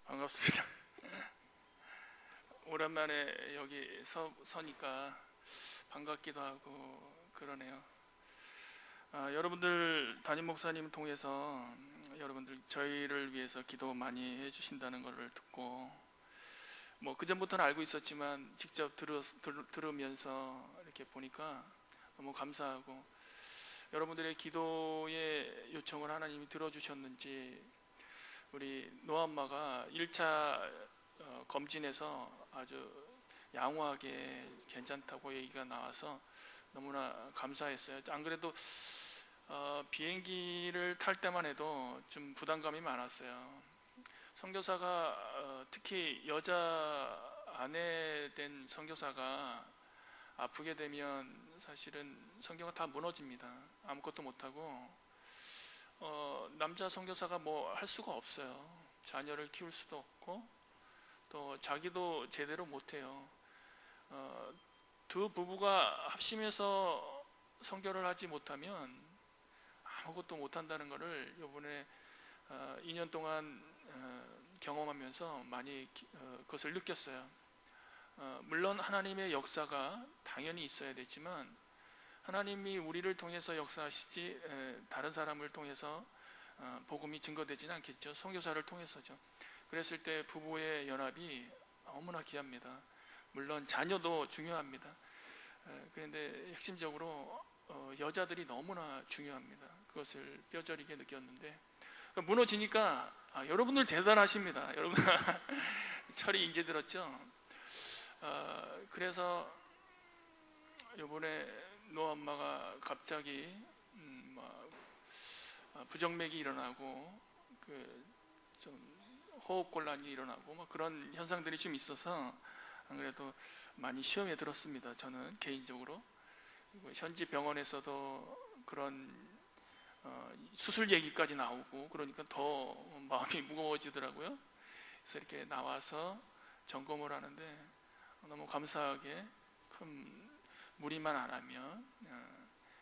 반갑습니다. 오랜만에 여기 서니까 반갑기도 하고 그러네요. 여러분들 담임 목사님 통해서 여러분들 저희를 위해서 기도 많이 해주신다는 것을 듣고 뭐 그전부터는 알고 있었지만 직접 들으면서 이렇게 보니까 너무 감사하고 여러분들의 기도의 요청을 하나님이 들어주셨는지 우리 노엄마가 1차 검진에서 아주 양호하게 괜찮다고 얘기가 나와서 너무나 감사했어요. 안 그래도 비행기를 탈 때만 해도 좀 부담감이 많았어요. 선교사가 특히 여자 아내 된 선교사가 아프게 되면 사실은 선교가 다 무너집니다. 아무것도 못하고 남자 선교사가 뭐 할 수가 없어요. 자녀를 키울 수도 없고 또 자기도 제대로 못해요. 두 부부가 합심해서 선교를 하지 못하면 아무것도 못한다는 것을 이번에 2년 동안 경험하면서 많이 그것을 느꼈어요. 물론 하나님의 역사가 당연히 있어야 되지만 하나님이 우리를 통해서 역사하시지 다른 사람을 통해서 복음이 증거되지는 않겠죠. 선교사를 통해서죠. 그랬을 때 부부의 연합이 너무나 귀합니다. 물론 자녀도 중요합니다. 그런데 핵심적으로 여자들이 너무나 중요합니다. 그것을 뼈저리게 느꼈는데 무너지니까 여러분들 대단하십니다. 여러분 철이 이제 들었죠. 그래서 이번에 노엄마가 갑자기 부정맥이 일어나고 좀 호흡곤란이 일어나고 그런 현상들이 좀 있어서 안 그래도 많이 시험에 들었습니다. 저는 개인적으로 현지 병원에서도 그런 수술 얘기까지 나오고 그러니까 더 마음이 무거워지더라고요. 그래서 이렇게 나와서 점검을 하는데 너무 감사하게 큰 무리만 안 하면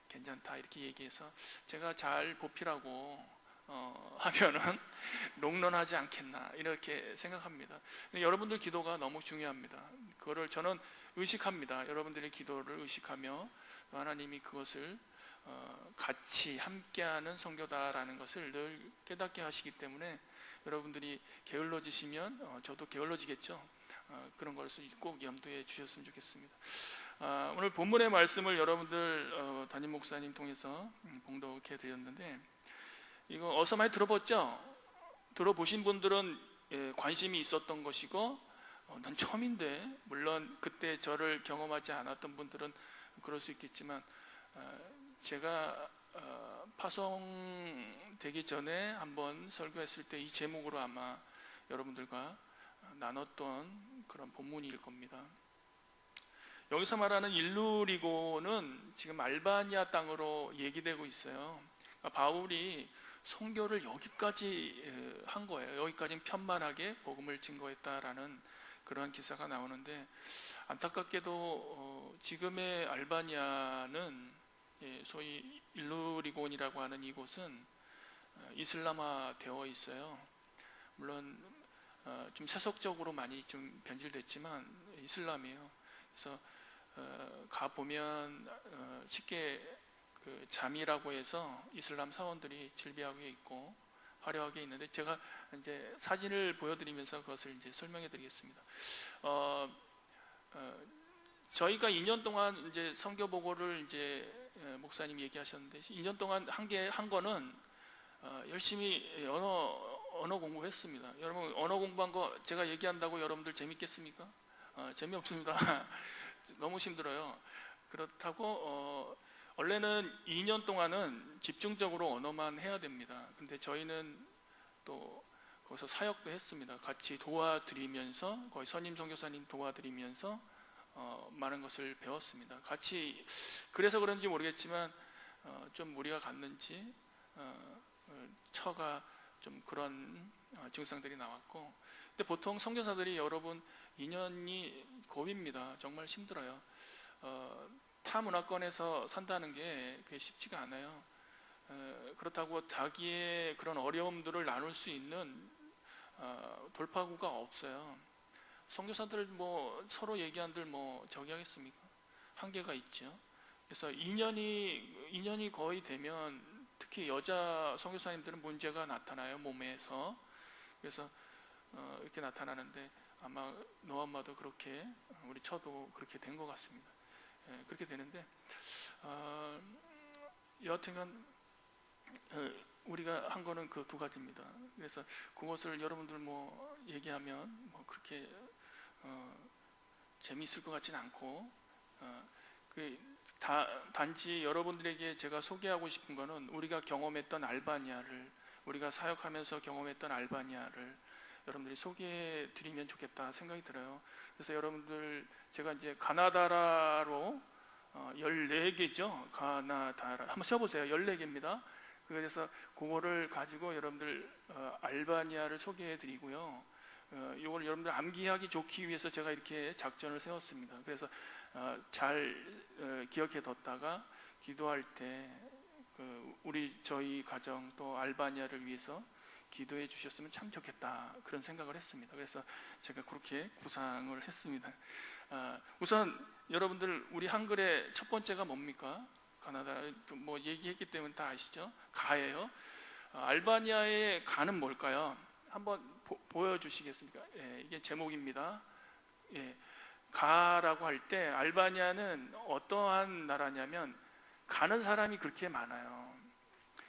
괜찮다 이렇게 얘기해서 제가 잘 보필하고 하면은 롱런하지 않겠나 이렇게 생각합니다. 여러분들 기도가 너무 중요합니다. 그거를 저는 의식합니다. 여러분들의 기도를 의식하며 하나님이 그것을 같이 함께하는 선교다라는 것을 늘 깨닫게 하시기 때문에 여러분들이 게을러지시면 저도 게을러지겠죠. 그런 것을 꼭 염두에 주셨으면 좋겠습니다. 오늘 본문의 말씀을 여러분들 담임 목사님 통해서 봉독해 드렸는데 이거 어서 많이 들어봤죠? 들어보신 분들은 관심이 있었던 것이고 난 처음인데 물론 그때 저를 경험하지 않았던 분들은 그럴 수 있겠지만 제가 파송되기 전에 한번 설교했을 때 이 제목으로 아마 여러분들과 나눴던 그런 본문일 겁니다. 여기서 말하는 일루리고는 지금 알바니아 땅으로 얘기되고 있어요. 그러니까 바울이 선교를 여기까지 한 거예요. 여기까지는 편만하게 복음을 증거했다라는 그러한 기사가 나오는데 안타깝게도 지금의 알바니아는 소위 일루리곤이라고 하는 이곳은 이슬람화 되어 있어요. 물론 좀 세속적으로 많이 좀 변질됐지만 이슬람이에요. 그래서 가 보면 쉽게 그 잠이라고 해서 이슬람 사원들이 즐비하게 있고 화려하게 있는데 제가 이제 사진을 보여드리면서 그것을 이제 설명해 드리겠습니다. 저희가 2년 동안 이제 선교 보고를 이제 목사님이 얘기하셨는데 2년 동안 한 거는 열심히 언어 공부했습니다. 여러분 언어 공부한 거 제가 얘기한다고 여러분들 재밌겠습니까? 재미없습니다. 너무 힘들어요. 그렇다고 원래는 2년 동안은 집중적으로 언어만 해야 됩니다. 근데 저희는 또 거기서 사역도 했습니다. 같이 도와드리면서 거의 선임 선교사님 도와드리면서 많은 것을 배웠습니다. 같이 그래서 그런지 모르겠지만 좀 무리가 갔는지 처가 좀 그런 증상들이 나왔고 근데 보통 선교사들이 여러분 2년이 고비입니다. 정말 힘들어요. 타 문화권에서 산다는 게 그게 쉽지가 않아요. 그렇다고 자기의 그런 어려움들을 나눌 수 있는 돌파구가 없어요. 선교사들 뭐 서로 얘기한들 뭐 저기 하겠습니까? 한계가 있죠. 그래서 2년이 거의 되면 특히 여자 선교사님들은 문제가 나타나요, 몸에서. 그래서 이렇게 나타나는데 아마 노아마도 그렇게, 우리 처도 그렇게 된 것 같습니다. 예, 그렇게 되는데 여하튼간 우리가 한 거는 그 두 가지입니다. 그래서 그것을 여러분들 뭐 얘기하면 뭐 그렇게 재미있을 것 같지는 않고, 단지 여러분들에게 제가 소개하고 싶은 거는 우리가 경험했던 알바니아를, 우리가 사역하면서 경험했던 알바니아를 여러분들이 소개해 드리면 좋겠다 생각이 들어요. 그래서 여러분들, 제가 이제 가나다라로 14개죠. 가나다라. 한번 써보세요. 14개입니다. 그래서 그거를 가지고 여러분들 알바니아를 소개해 드리고요. 이걸 여러분들 암기하기 좋기 위해서 제가 이렇게 작전을 세웠습니다. 그래서 잘 기억해 뒀다가 기도할 때 저희 가정 또 알바니아를 위해서 기도해 주셨으면 참 좋겠다, 그런 생각을 했습니다. 그래서 제가 그렇게 구상을 했습니다. 우선 여러분들, 우리 한글의 첫 번째가 뭡니까? 가나다 뭐 얘기했기 때문에 다 아시죠? 가예요. 알바니아의 가는 뭘까요? 한번 보여주시겠습니까? 예, 이게 제목입니다. 예, 가라고 할 때 알바니아는 어떠한 나라냐면 가는 사람이 그렇게 많아요.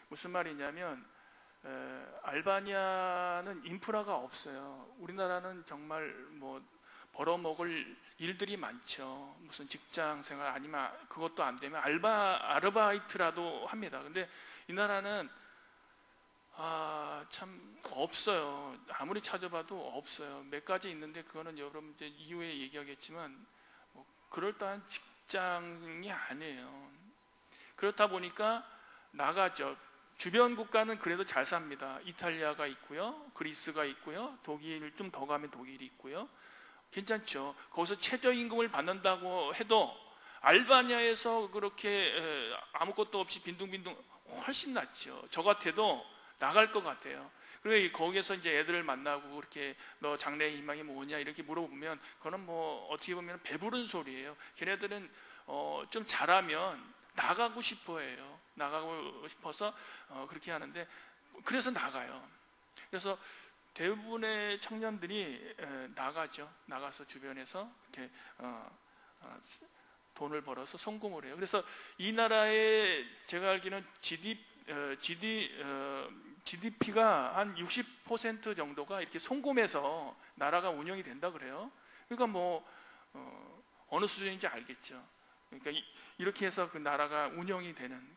무슨 말이냐면 알바니아는 인프라가 없어요. 우리나라는 정말 뭐 벌어먹을 일들이 많죠. 무슨 직장 생활 아니면 그것도 안 되면 아르바이트라도 합니다. 근데 이 나라는 참 없어요. 아무리 찾아봐도 없어요. 몇 가지 있는데 그거는 여러분 이제 이후에 얘기하겠지만 뭐 그럴듯한 직장이 아니에요. 그렇다 보니까 나가죠. 주변 국가는 그래도 잘 삽니다. 이탈리아가 있고요, 그리스가 있고요, 독일, 좀 더 가면 독일이 있고요. 괜찮죠. 거기서 최저임금을 받는다고 해도 알바니아에서 그렇게 아무것도 없이 빈둥빈둥 훨씬 낫죠. 저 같아도 나갈 것 같아요. 그리고 거기에서 이제 애들을 만나고 그렇게 너 장래의 희망이 뭐냐 이렇게 물어보면 그거는 뭐 어떻게 보면 배부른 소리예요. 걔네들은 좀 잘하면 나가고 싶어 해요. 나가고 싶어서 그렇게 하는데, 그래서 나가요. 그래서 대부분의 청년들이 나가죠. 나가서 주변에서 이렇게 돈을 벌어서 성공을 해요. 그래서 이 나라의 제가 알기로는 GDP가 한 60% 정도가 이렇게 송금해서 나라가 운영이 된다 그래요. 그러니까 뭐 어느 수준인지 알겠죠. 그러니까 이렇게 해서 그 나라가 운영이 되는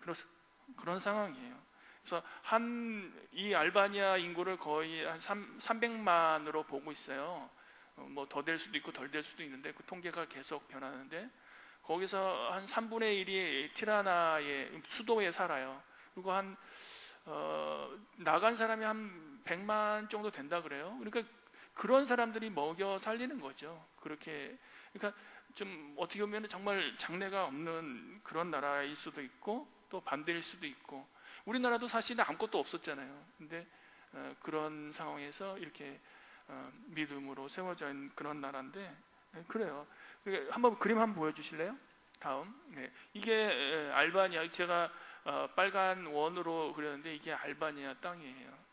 그런 상황이에요. 그래서 이 알바니아 인구를 거의 한 300만으로 보고 있어요. 뭐 더 될 수도 있고 덜 될 수도 있는데 그 통계가 계속 변하는데, 거기서 한 3분의 1이 티라나의 수도에 살아요. 그리고 나간 사람이 한 100만 정도 된다 그래요. 그러니까 그런 사람들이 먹여 살리는 거죠. 그렇게. 그러니까 좀 어떻게 보면 정말 장래가 없는 그런 나라일 수도 있고 또 반대일 수도 있고, 우리나라도 사실은 아무것도 없었잖아요. 근데 그런 상황에서 이렇게 믿음으로 세워져 있는 그런 나라인데, 그래요. 한번 그림 한번 보여주실래요? 다음. 네. 이게 알바니아, 제가 빨간 원으로 그렸는데 이게 알바니아 땅이에요.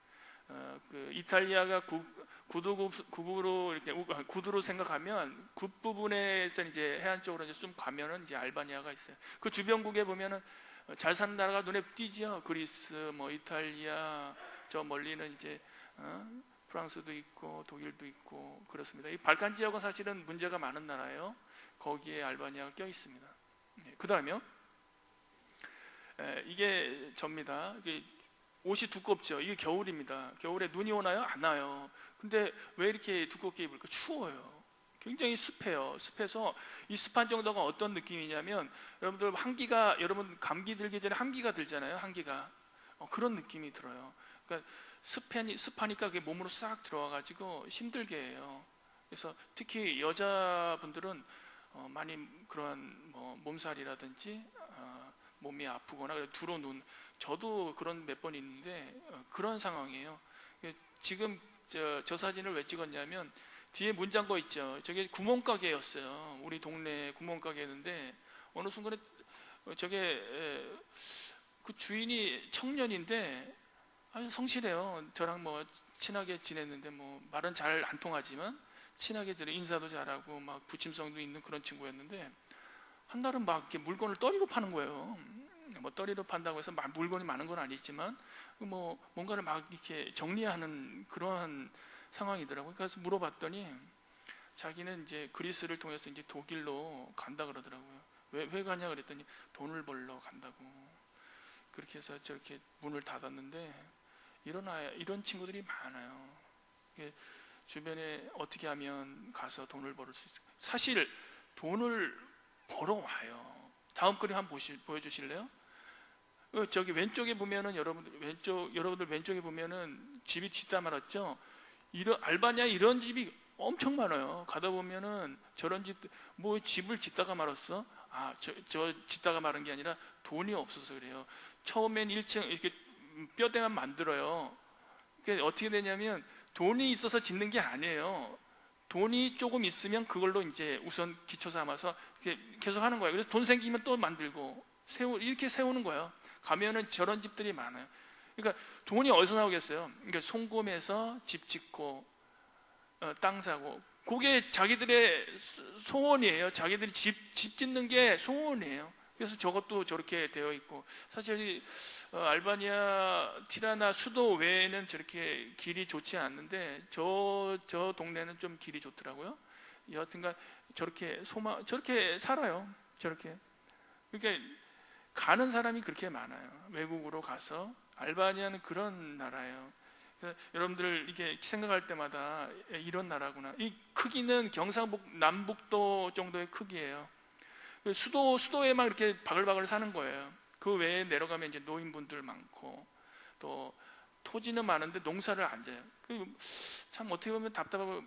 그 이탈리아가 구두로 이렇게 구두로 생각하면 굽 부분에서 이제 해안 쪽으로 이제 좀 가면은 이제 알바니아가 있어요. 그 주변국에 보면은 잘 사는 나라가 눈에 띄죠. 그리스, 뭐 이탈리아, 저 멀리는 이제 프랑스도 있고 독일도 있고 그렇습니다. 이 발칸 지역은 사실은 문제가 많은 나라예요. 거기에 알바니아가 껴 있습니다. 네, 그 다음에요. 이게 접니다. 이게 옷이 두껍죠. 이게 겨울입니다. 겨울에 눈이 오나요? 안 와요. 근데 왜 이렇게 두껍게 입을까? 추워요. 굉장히 습해요. 습해서 이 습한 정도가 어떤 느낌이냐면, 여러분들 여러분 감기 들기 전에 한기가 들잖아요. 한기가. 그런 느낌이 들어요. 그러니까 습하니까 그게 몸으로 싹 들어와가지고 힘들게 해요. 그래서 특히 여자분들은 많이 그런 뭐 몸살이라든지 몸이 아프거나 두로 눈, 저도 그런 몇 번 있는데 그런 상황이에요. 지금 저 사진을 왜 찍었냐면 뒤에 문장거 있죠. 저게 구멍가게였어요. 우리 동네 구멍가게였는데 어느 순간에 저게 그 주인이 청년인데 아주 성실해요. 저랑 뭐 친하게 지냈는데 뭐 말은 잘 안 통하지만 친하게 들어 인사도 잘하고 막 부침성도 있는 그런 친구였는데 한 날은 막 이렇게 물건을 떠리로 파는 거예요. 뭐 떠리로 판다고 해서 물건이 많은 건 아니지만 뭐 뭔가를 막 이렇게 정리하는 그러한 상황이더라고요. 그래서 물어봤더니 자기는 이제 그리스를 통해서 이제 독일로 간다 그러더라고요. 왜 가냐 그랬더니 돈을 벌러 간다고. 그렇게 해서 저렇게 문을 닫았는데 이런 친구들이 많아요. 주변에 어떻게 하면 가서 돈을 벌을 수 있을까? 사실 돈을 벌어와요. 다음 그림 한번 보여주실래요? 저기 왼쪽에 보면은 여러분들 왼쪽에 보면은 집이 짓다 말았죠. 알바니아에 이런 집이 엄청 많아요. 가다 보면은 저런 집, 뭐 집을 짓다가 말았어? 저 짓다가 말은 게 아니라 돈이 없어서 그래요. 처음엔 1층 이렇게 뼈대만 만들어요. 그게 어떻게 되냐면 돈이 있어서 짓는 게 아니에요. 돈이 조금 있으면 그걸로 이제 우선 기초 삼아서 이렇게 계속 하는 거예요. 그래서 돈 생기면 또 만들고 이렇게 세우는 거예요. 가면은 저런 집들이 많아요. 그러니까 돈이 어디서 나오겠어요? 그러니까 송금해서 집 짓고 땅 사고 그게 자기들의 소원이에요. 자기들이 집 짓는 게 소원이에요. 그래서 저것도 저렇게 되어 있고 사실 알바니아 티라나 수도 외에는 저렇게 길이 좋지 않는데 저 동네는 좀 길이 좋더라고요. 여하튼간 저렇게 살아요. 저렇게. 그러니까 가는 사람이 그렇게 많아요. 외국으로 가서. 알바니아는 그런 나라예요. 여러분들 이게 생각할 때마다 이런 나라구나. 이 크기는 남북도 정도의 크기예요. 수도에만 이렇게 바글바글 사는 거예요. 그 외에 내려가면 이제 노인분들 많고 또 토지는 많은데 농사를 안 져요. 참 어떻게 보면 답답하고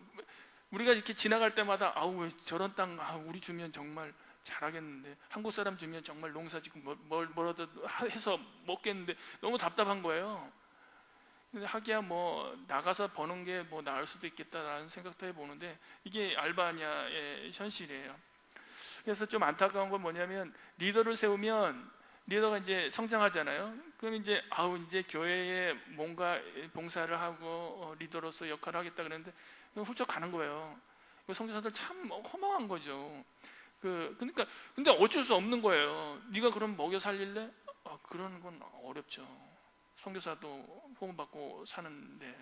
우리가 이렇게 지나갈 때마다 왜 저런 땅 우리 주면 정말 잘하겠는데 한국 사람 주면 정말 농사 짓고 뭐라도 해서 먹겠는데 너무 답답한 거예요. 근데 하기야 뭐 나가서 버는 게 뭐 나을 수도 있겠다라는 생각도 해보는데 이게 알바니아의 현실이에요. 그래서 좀 안타까운 건 뭐냐면 리더를 세우면 리더가 이제 성장하잖아요. 그럼 이제 이제 교회에 뭔가 봉사를 하고 리더로서 역할을 하겠다 그랬는데 훌쩍 가는 거예요. 선교사들 참 허망한 거죠. 그러니까 근데 어쩔 수 없는 거예요. 네가 그럼 먹여 살릴래? 그러는 건 어렵죠. 선교사도 후원받고 사는데.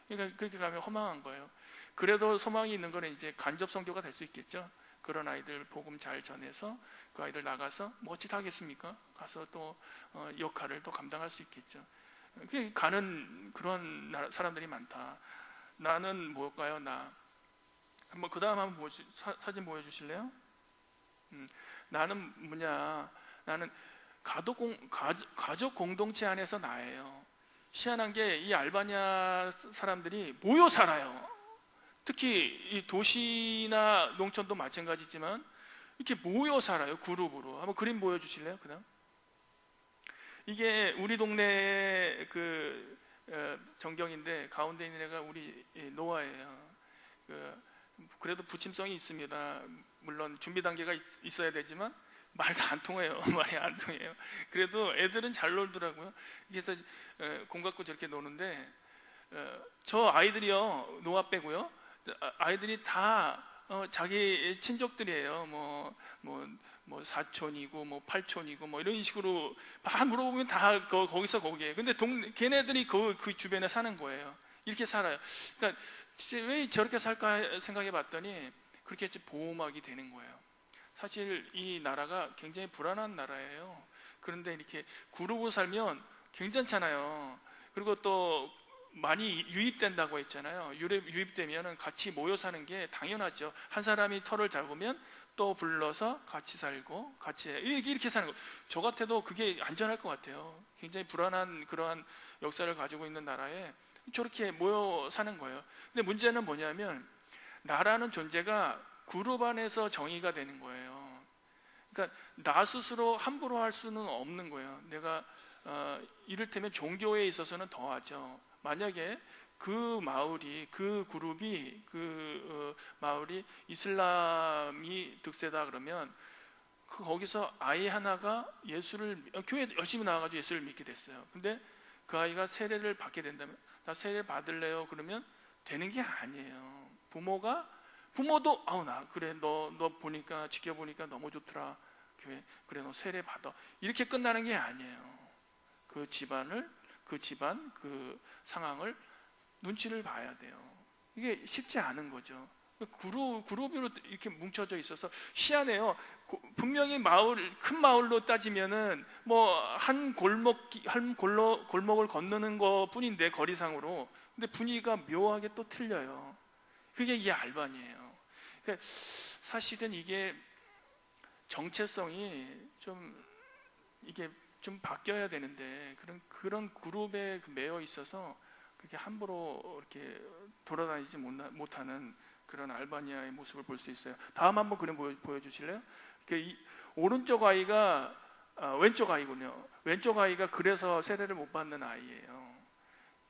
그러니까 그렇게 가면 허망한 거예요. 그래도 소망이 있는 거는 이제 간접 선교가 될 수 있겠죠. 그런 아이들 복음 잘 전해서 그 아이들 나가서 뭐 어찌 하겠습니까? 가서 또 역할을 또 감당할 수 있겠죠. 가는 그런 사람들이 많다. 나는 뭘까요? 한번 그 다음 한번 사진 보여주실래요? 나는 나는 가족 공동체 안에서 나예요. 희한한 게 이 알바니아 사람들이 모여 살아요. 특히 이 도시나 농촌도 마찬가지지만 이렇게 모여 살아요. 그룹으로. 한번 그림 보여주실래요? 그다음 이게 우리 동네 정경인데 가운데 있는 애가 우리 노아예요. 그래도 부침성이 있습니다. 물론 준비 단계가 있어야 되지만 말도 안 통해요. 말이 안 통해요. 그래도 애들은 잘 놀더라고요. 그래서 공 갖고 저렇게 노는데 저 아이들이요, 노아 빼고요, 아이들이 다 자기 친족들이에요. 뭐 사촌이고 뭐 팔촌이고 뭐 이런 식으로 다 물어보면 다 거기서 거기에. 근데 걔네들이 그 주변에 사는 거예요. 이렇게 살아요. 그러니까 왜 저렇게 살까 생각해 봤더니 그렇게 보호막이 되는 거예요. 사실 이 나라가 굉장히 불안한 나라예요. 그런데 이렇게 그룹으로 살면 괜찮잖아요. 그리고 또 많이 유입된다고 했잖아요. 유입되면 같이 모여 사는 게 당연하죠. 한 사람이 터를 잡으면 또 불러서 같이 살고 같이 이렇게 사는 거. 저 같아도 그게 안전할 것 같아요. 굉장히 불안한 그러한 역사를 가지고 있는 나라에 저렇게 모여 사는 거예요. 근데 문제는 뭐냐면 나라는 존재가 그룹 안에서 정의가 되는 거예요. 그러니까 나 스스로 함부로 할 수는 없는 거예요. 내가 이를테면 종교에 있어서는 더하죠. 만약에 그 마을이, 그 그룹이, 그 마을이 이슬람이 득세다 그러면 거기서 아이 하나가 교회 열심히 나와가지고 예수를 믿게 됐어요. 근데 그 아이가 세례를 받게 된다면, 나 세례 받을래요? 그러면 되는 게 아니에요. 부모도 나 그래, 너 보니까, 지켜보니까 너무 좋더라, 교회, 그래, 너 세례 받아, 이렇게 끝나는 게 아니에요. 그 집안 그 상황을 눈치를 봐야 돼요. 이게 쉽지 않은 거죠. 그룹으로 이렇게 뭉쳐져 있어서 희한해요. 분명히 큰 마을로 따지면은 뭐 한 골목을 건너는 것 뿐인데, 거리상으로. 근데 분위기가 묘하게 또 틀려요. 그게 이게 알바니에요. 그러니까 사실은 이게 정체성이 이게 좀 바뀌어야 되는데, 그런 그룹에 매여 있어서 그렇게 함부로 이렇게 돌아다니지 못하는 그런 알바니아의 모습을 볼 수 있어요. 다음 한번 그림 보여주실래요? 오른쪽 아이가 왼쪽 아이군요. 왼쪽 아이가 그래서 세례를 못 받는 아이예요.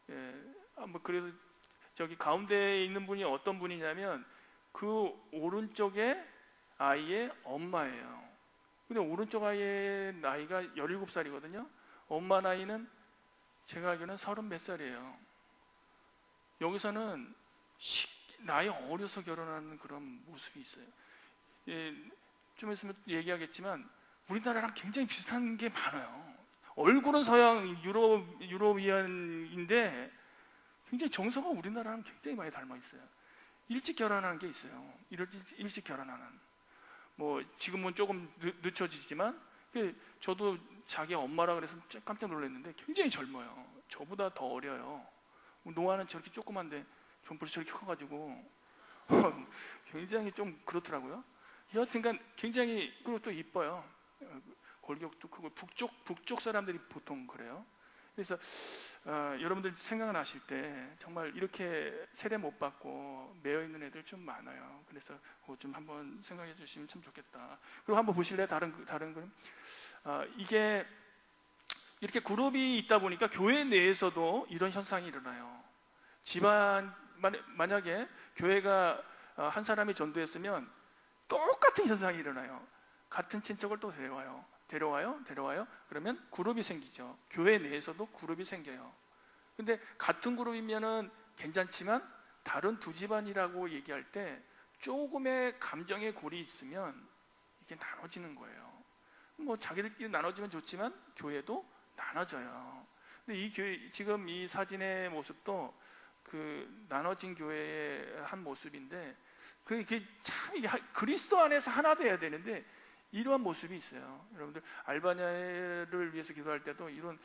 예, 그래서 저기 가운데에 있는 분이 어떤 분이냐면 그 오른쪽에 아이의 엄마예요. 근데 오른쪽 아이의 나이가 17살이거든요. 엄마 나이는 제가 알기로는 30 몇 살이에요. 여기서는 나이 어려서 결혼하는 그런 모습이 있어요. 예, 좀 있으면 얘기하겠지만 우리나라랑 굉장히 비슷한 게 많아요. 얼굴은 서양 유로피안인데 굉장히 정서가 우리나라랑 굉장히 많이 닮아 있어요. 일찍 결혼하는 게 있어요. 일찍 결혼하는. 뭐 지금은 조금 늦춰지지만 저도 자기 엄마라 그래서 깜짝 놀랐는데 굉장히 젊어요. 저보다 더 어려요. 노아는 저렇게 조그만데 병풀이 저렇게 커가지고 굉장히 좀 그렇더라고요. 여하튼간 굉장히, 그리고 또 이뻐요. 골격도 크고 북쪽 사람들이 보통 그래요. 그래서 여러분들 생각나실 때 정말 이렇게 세례 못 받고 매여 있는 애들 좀 많아요. 그래서 그거 좀 한번 생각해 주시면 참 좋겠다. 그리고 한번 보실래요? 다른 그림? 이게 이렇게 그룹이 있다 보니까 교회 내에서도 이런 현상이 일어나요. 만약에 교회가 한 사람이 전도했으면 똑같은 현상이 일어나요. 같은 친척을 또 데려와요. 그러면 그룹이 생기죠. 교회 내에서도 그룹이 생겨요. 근데 같은 그룹이면은 괜찮지만 다른 두 집안이라고 얘기할 때 조금의 감정의 골이 있으면 이게 나눠지는 거예요. 뭐 자기들끼리 나눠지면 좋지만 교회도 나눠져요. 근데 지금 이 사진의 모습도 그 나눠진 교회의 한 모습인데, 그게 참 그리스도 안에서 하나 돼야 되는데 이러한 모습이 있어요. 여러분들 알바냐를 위해서 기도할 때도 이런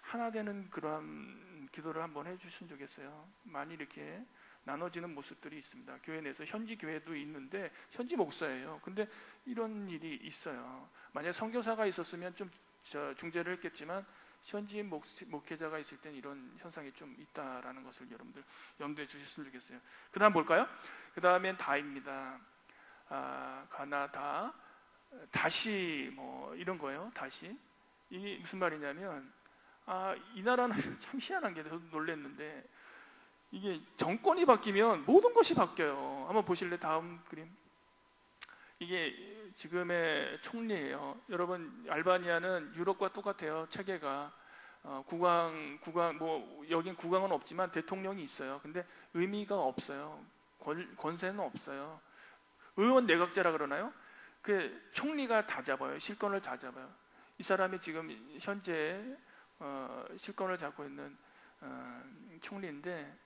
하나 되는 그러한 기도를 한번 해주셨으면 좋겠어요. 많이 이렇게 나눠지는 모습들이 있습니다. 교회 내에서 현지 교회도 있는데 현지 목사예요. 근데 이런 일이 있어요. 만약 선교사가 있었으면 좀 중재를 했겠지만 현지 목회자가 있을 땐 이런 현상이 좀 있다라는 것을 여러분들 염두에 주셨으면 좋겠어요. 그 다음 볼까요? 그 다음엔 다입니다. 가나다, 다시 뭐 이런 거예요. 다시. 이게 무슨 말이냐면 이 나라는 참 희한한 게 저도 놀랐는데, 이게 정권이 바뀌면 모든 것이 바뀌어요. 한번 보실래? 다음 그림. 이게 지금의 총리예요. 여러분, 알바니아는 유럽과 똑같아요. 체계가 국왕 뭐 여긴 국왕은 없지만 대통령이 있어요. 근데 의미가 없어요. 권세는 없어요. 의원 내각제라 그러나요? 그 총리가 다 잡아요. 실권을 다 잡아요. 이 사람이 지금 현재 실권을 잡고 있는 총리인데,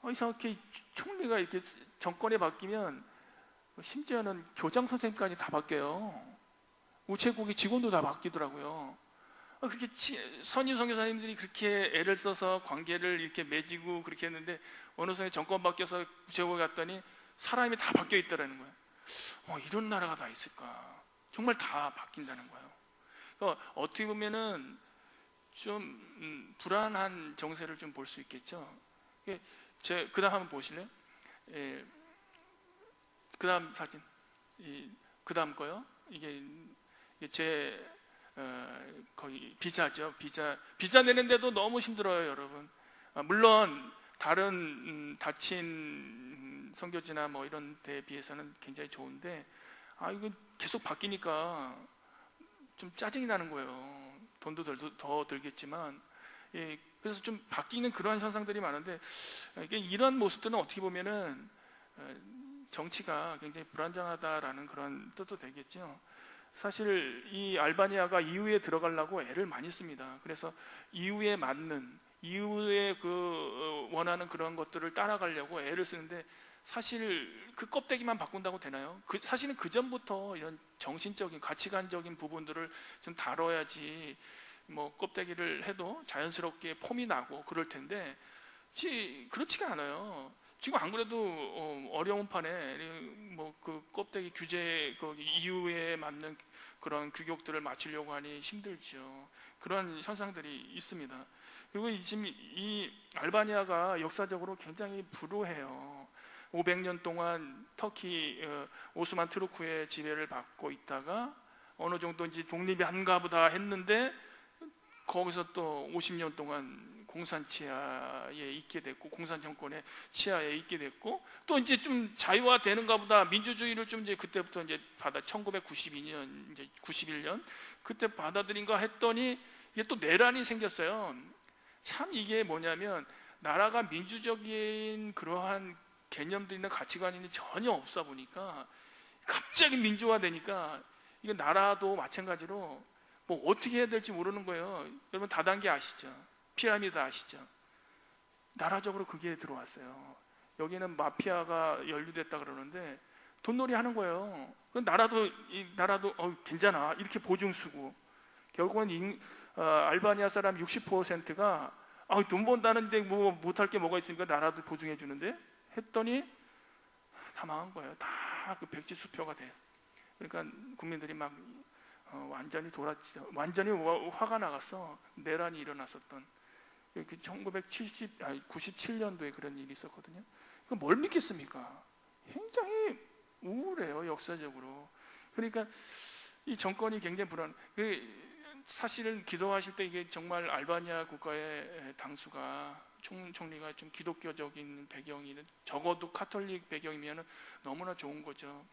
이상하게 총리가 이렇게 정권이 바뀌면 심지어는 교장 선생님까지 다 바뀌어요. 우체국의 직원도 다 바뀌더라고요. 그렇게 선임 선교사님들이 그렇게 애를 써서 관계를 이렇게 맺고 그렇게 했는데 어느 순간 정권 바뀌어서 우체국에 갔더니 사람이 다 바뀌어 있더라는 거예요. 이런 나라가 다 있을까? 정말 다 바뀐다는 거예요. 그러니까 어떻게 보면은 좀 불안한 정세를 좀 볼 수 있겠죠. 그 다음 한번 보실래요? 예, 그 다음 사진, 그 다음 거요. 이게 제 거기 비자죠. 비자 내는데도 너무 힘들어요, 여러분. 물론 다른 닫힌 선교지나 뭐 이런 데에 비해서는 굉장히 좋은데, 이거 계속 바뀌니까 좀 짜증이 나는 거예요. 돈도 더 들겠지만. 예, 그래서 좀 바뀌는 그러한 현상들이 많은데, 이런 모습들은 어떻게 보면은 정치가 굉장히 불안정하다라는 그런 뜻도 되겠죠. 사실 이 알바니아가 EU에 들어가려고 애를 많이 씁니다. 그래서 EU에 맞는, EU에 원하는 그런 것들을 따라가려고 애를 쓰는데, 사실 그 껍데기만 바꾼다고 되나요? 사실은 그 전부터 이런 정신적인 가치관적인 부분들을 좀 다뤄야지, 뭐 껍데기를 해도 자연스럽게 폼이 나고 그럴 텐데, 그렇지가 않아요. 지금 안 그래도 어려운 판에 뭐 그 껍데기 규제 EU에 맞는 그런 규격들을 맞추려고 하니 힘들죠. 그런 현상들이 있습니다. 그리고 지금 이 알바니아가 역사적으로 굉장히 불우해요. 500년 동안 터키 오스만 투르크의 지배를 받고 있다가 어느 정도 이제 독립이 한가 보다 했는데, 거기서 또 50년 동안 공산 치하에 있게 됐고, 공산 정권의 치하에 있게 됐고, 또 이제 좀 자유화되는가 보다, 민주주의를 좀 이제 그때부터 이제 1992년, 이제 91년 그때 받아들인가 했더니 이게 또 내란이 생겼어요. 참 이게 뭐냐면, 나라가 민주적인 그러한 개념들이나 가치관이 전혀 없어 보니까 갑자기 민주화되니까, 이게 나라도 마찬가지로 뭐 어떻게 해야 될지 모르는 거예요. 여러분 다단계 아시죠? 피라미드 아시죠? 나라적으로 그게 들어왔어요. 여기는 마피아가 연루됐다 그러는데 돈놀이 하는 거예요. 나라도 괜찮아 이렇게 보증 쓰고, 결국은 알바니아 사람 60%가 돈 번다는데 뭐 못할 게 뭐가 있으니까 나라도 보증해 주는데 했더니 다 망한 거예요. 다 그 백지 수표가 돼. 그러니까 국민들이 막 완전히 완전히 화가 나갔어. 내란이 일어났었던 97년도에 그런 일이 있었거든요. 뭘 믿겠습니까? 굉장히 우울해요, 역사적으로. 그러니까 이 정권이 굉장히 사실은 기도하실 때 이게 정말 알바니아 국가의 당수가 총리가 좀 기독교적인 배경이, 적어도 카톨릭 배경이면 너무나 좋은 거죠.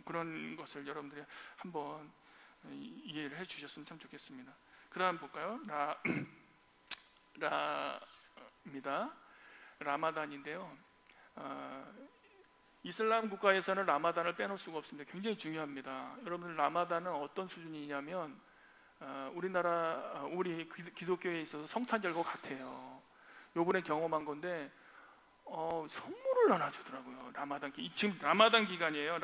그런 것을 여러분들이 한번 이해를 해주셨으면 참 좋겠습니다. 그 다음 볼까요? 라입니다. 라마단인데요. 이슬람 국가에서는 라마단을 빼놓을 수가 없습니다. 굉장히 중요합니다. 여러분, 라마단은 어떤 수준이냐면 우리 기독교에 있어서 성탄절과 같아요. 요번에 경험한 건데 선물을 하나 주더라고요. 지금 라마단 기간이에요.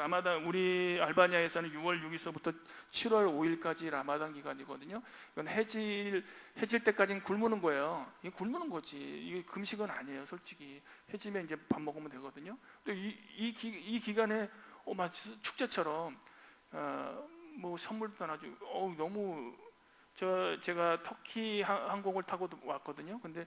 우리 알바니아에서는 6월 6일서부터 7월 5일까지 라마단 기간이거든요. 이건 해질 때까지는 굶는 거예요. 이게 굶는 거지. 이게 금식은 아니에요, 솔직히. 해지면 이제 밥 먹으면 되거든요. 또 이 기간에 마치 축제처럼 뭐 선물도 하나 주고, 너무 제가 터키 항공을 타고 왔거든요. 근데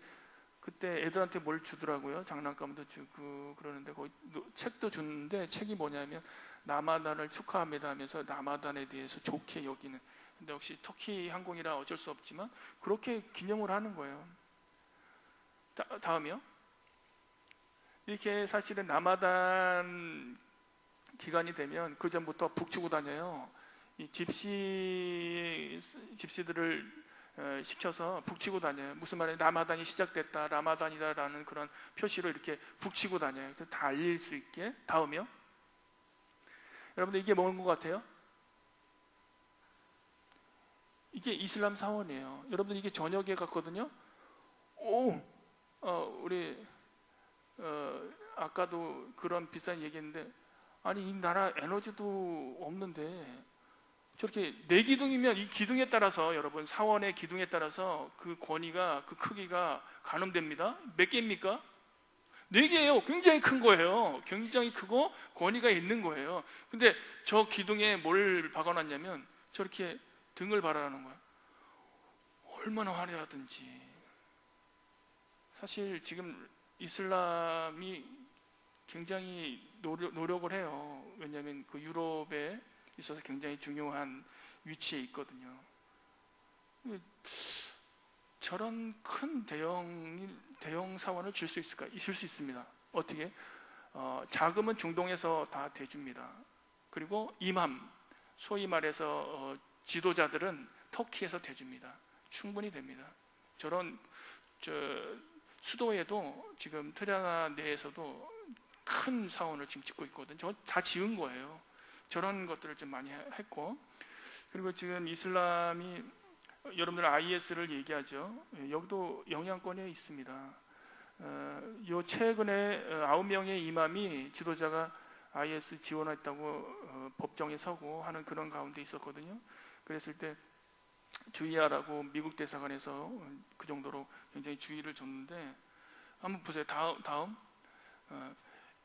그때 애들한테 뭘 주더라고요. 장난감도 주고 그러는데, 거기 책도 주는데, 책이 뭐냐면 라마단을 축하합니다 하면서 라마단에 대해서 좋게 여기는. 근데 역시 터키 항공이라 어쩔 수 없지만 그렇게 기념을 하는 거예요. 다음이요. 이렇게 사실은 라마단 기간이 되면 그 전부터 북치고 다녀요. 이 집시들을 시켜서 북치고 다녀요. 무슨 말이에요? 라마단이 시작됐다, 라마단이다라는 그런 표시로 이렇게 북치고 다녀요. 다 알릴 수 있게. 다음이요. 여러분들 이게 뭔 것 같아요? 이게 이슬람 사원이에요. 여러분들 이게 저녁에 갔거든요. 우리 아까도 그런 비싼 얘기했는데, 아니 이 나라 에너지도 없는데 저렇게 네 기둥이면 이 기둥에 따라서, 여러분 사원의 기둥에 따라서 그 권위가, 그 크기가 가늠됩니다. 몇 개입니까? 네 개예요. 굉장히 큰 거예요. 굉장히 크고 권위가 있는 거예요. 근데 저 기둥에 뭘 박아놨냐면 저렇게 등을 바라라는 거예요. 얼마나 화려하든지. 사실 지금 이슬람이 굉장히 노력을 해요. 왜냐하면 그 유럽에 있어서 굉장히 중요한 위치에 있거든요. 저런 큰 대형 사원을 질 수 있을까? 있을 수 있습니다. 어떻게? 자금은 중동에서 다 대줍니다. 그리고 이맘, 소위 말해서 지도자들은 터키에서 대줍니다. 충분히 됩니다. 저런 수도에도 지금 트라나 내에서도 큰 사원을 지금 짓고 있거든요. 저 다 지은 거예요. 저런 것들을 좀 많이 했고, 그리고 지금 이슬람이 여러분들 IS를 얘기하죠. 여기도 영향권에 있습니다. 요 최근에 9명의 이맘이 지도자가 IS 지원했다고 법정에 서고 하는 그런 가운데 있었거든요. 그랬을 때 주의하라고 미국 대사관에서 그 정도로 굉장히 주의를 줬는데, 한번 보세요. 다음.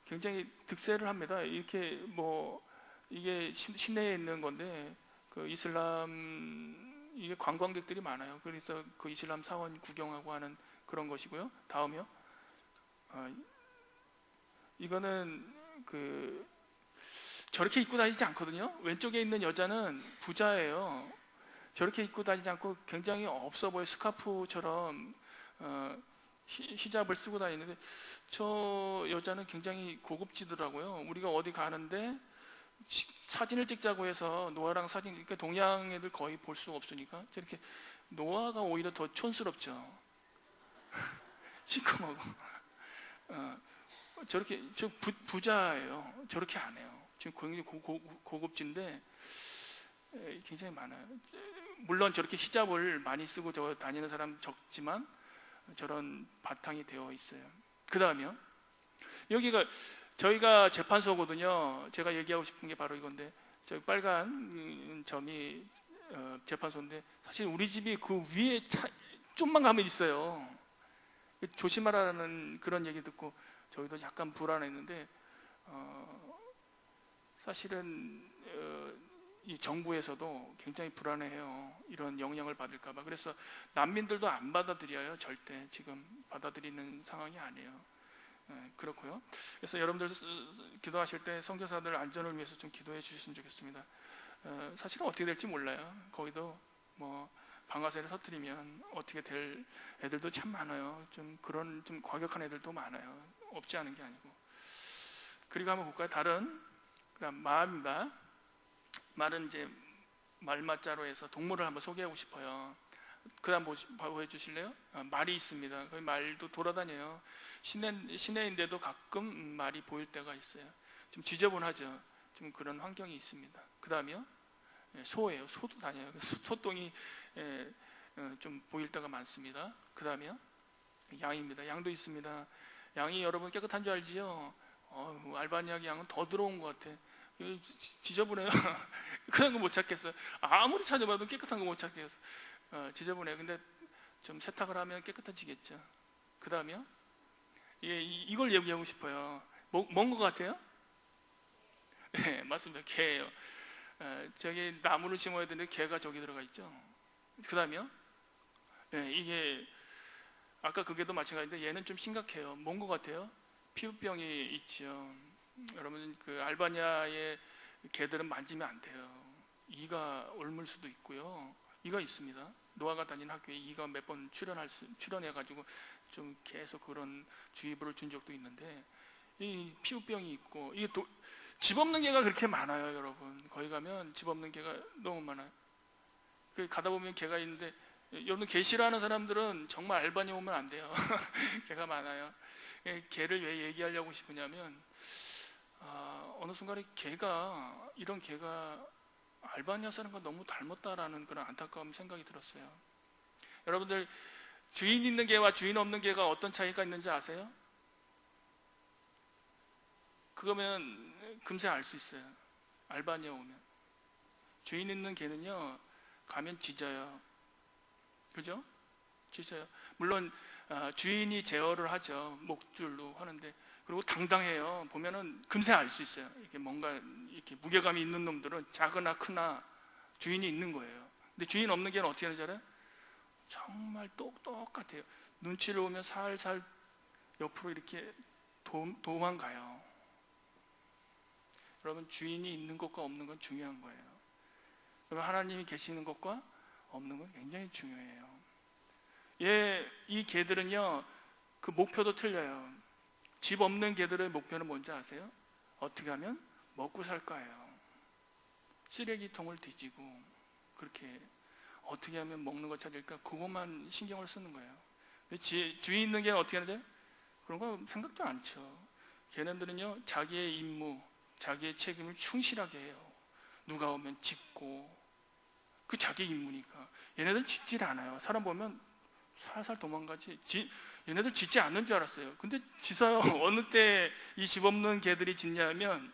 굉장히 득세를 합니다. 이렇게 이게 시내에 있는 건데, 그 이게 관광객들이 많아요. 그래서 그 이슬람 사원 구경하고 하는 그런 것이고요. 다음이요. 이거는 저렇게 입고 다니지 않거든요. 왼쪽에 있는 여자는 부자예요. 저렇게 입고 다니지 않고 굉장히 없어 보여 스카프처럼 히잡을 쓰고 다니는데, 저 여자는 굉장히 고급지더라고요. 우리가 어디 가는데 사진을 찍자고 해서 노아랑 사진, 그러니까 동양 애들 거의 볼 수 없으니까 저렇게 노아가 오히려 더 촌스럽죠. 시커멓고. 저렇게 부자예요. 저렇게 안 해요. 지금 굉장히 고급진데 굉장히 많아요. 물론 저렇게 히잡을 많이 쓰고 다니는 사람 적지만 저런 바탕이 되어 있어요. 그 다음에요. 여기가 저희가 재판소거든요. 제가 얘기하고 싶은 게 바로 이건데, 저기 빨간 점이 재판소인데, 사실 우리 집이 그 위에 좀만 가면 있어요. 조심하라는 그런 얘기 듣고 저희도 약간 불안했는데, 사실은 이 정부에서도 굉장히 불안해해요. 이런 영향을 받을까봐. 그래서 난민들도 안 받아들여요. 절대 지금 받아들이는 상황이 아니에요. 그렇고요. 그래서 여러분들 기도하실 때 선교사들 안전을 위해서 좀 기도해 주셨으면 좋겠습니다. 사실은 어떻게 될지 몰라요. 거기도 방아쇠를 터뜨리면 어떻게 될 애들도 참 많아요. 좀 과격한 애들도 많아요. 없지 않은 게 아니고. 그리고 한번 볼까요? 그다음 마입니다. 말은 이제 말맞자로 해서 동물을 한번 소개하고 싶어요. 그 다음 보여주실래요? 말이 있습니다. 그 말도 돌아다녀요. 시내인데도 가끔 말이 보일 때가 있어요. 좀 지저분하죠. 좀 그런 환경이 있습니다. 그 다음이요? 소예요. 소도 다녀요. 소똥이 좀 보일 때가 많습니다. 그 다음이요? 양입니다. 양도 있습니다. 양이 여러분 깨끗한 줄 알지요? 알바니아 양은 더 들어온 것 같아. 지저분해요. 그런 거 못 찾겠어요. 아무리 찾아봐도 깨끗한 거 못 찾겠어요. 지저분해요. 근데 좀 세탁을 하면 깨끗해지겠죠. 그 다음이요? 이걸 얘기하고 싶어요. 뭔 것 같아요? 네, 맞습니다. 개예요. 저기 나무를 심어야 되는데 개가 저기 들어가 있죠. 그 다음이요? 네, 이게 아까 그게도 마찬가지인데 얘는 좀 심각해요. 뭔 것 같아요? 피부병이 있죠. 여러분 그 알바니아의 개들은 만지면 안 돼요. 이가 옮을 수도 있고요. 이가 있습니다. 노아가 다니는 학교에 이가 몇 번 출연해가지고 좀 계속 그런 주의보를 준 적도 있는데, 이 피부병이 있고, 이게 집 없는 개가 그렇게 많아요, 여러분. 거기 가면 집 없는 개가 너무 많아요. 가다 보면 개가 있는데, 여러분 개 싫어하는 사람들은 정말 알바니 오면 안 돼요. 개가 많아요. 개를 왜 얘기하려고 싶으냐면, 어느 순간에 이런 개가 알바니아 사람과 너무 닮았다라는 그런 안타까운 생각이 들었어요. 여러분들 주인 있는 개와 주인 없는 개가 어떤 차이가 있는지 아세요? 그거면 금세 알 수 있어요. 알바니아 오면 주인 있는 개는요 가면 짖어요. 그죠? 짖어요. 물론 주인이 제어를 하죠. 목줄로 하는데, 그리고 당당해요. 보면은 금세 알 수 있어요. 이렇게 뭔가 이렇게 무게감이 있는 놈들은 작으나 크나 주인이 있는 거예요. 근데 주인 없는 개는 어떻게 하는지 알아요? 정말 똑같아요. 눈치를 보면 살살 옆으로 이렇게 도망가요. 여러분 주인이 있는 것과 없는 건 중요한 거예요. 여러분 하나님이 계시는 것과 없는 건 굉장히 중요해요. 이 개들은요, 그 목표도 틀려요. 집 없는 개들의 목표는 뭔지 아세요? 어떻게 하면 먹고 살 거예요. 쓰레기통을 뒤지고, 그렇게 어떻게 하면 먹는 거 찾을까? 그것만 신경을 쓰는 거예요. 주위 있는 개는 어떻게 하는데? 그런 거 생각도 안 쳐. 걔네들은요, 자기의 임무, 자기의 책임을 충실하게 해요. 누가 오면 짖고, 그 자기 임무니까. 얘네들 짖질 않아요. 사람 보면 살살 도망가지. 얘네들 짖지 않는 줄 알았어요. 근데 짖어요. 어느 때 이 집 없는 개들이 짖냐면,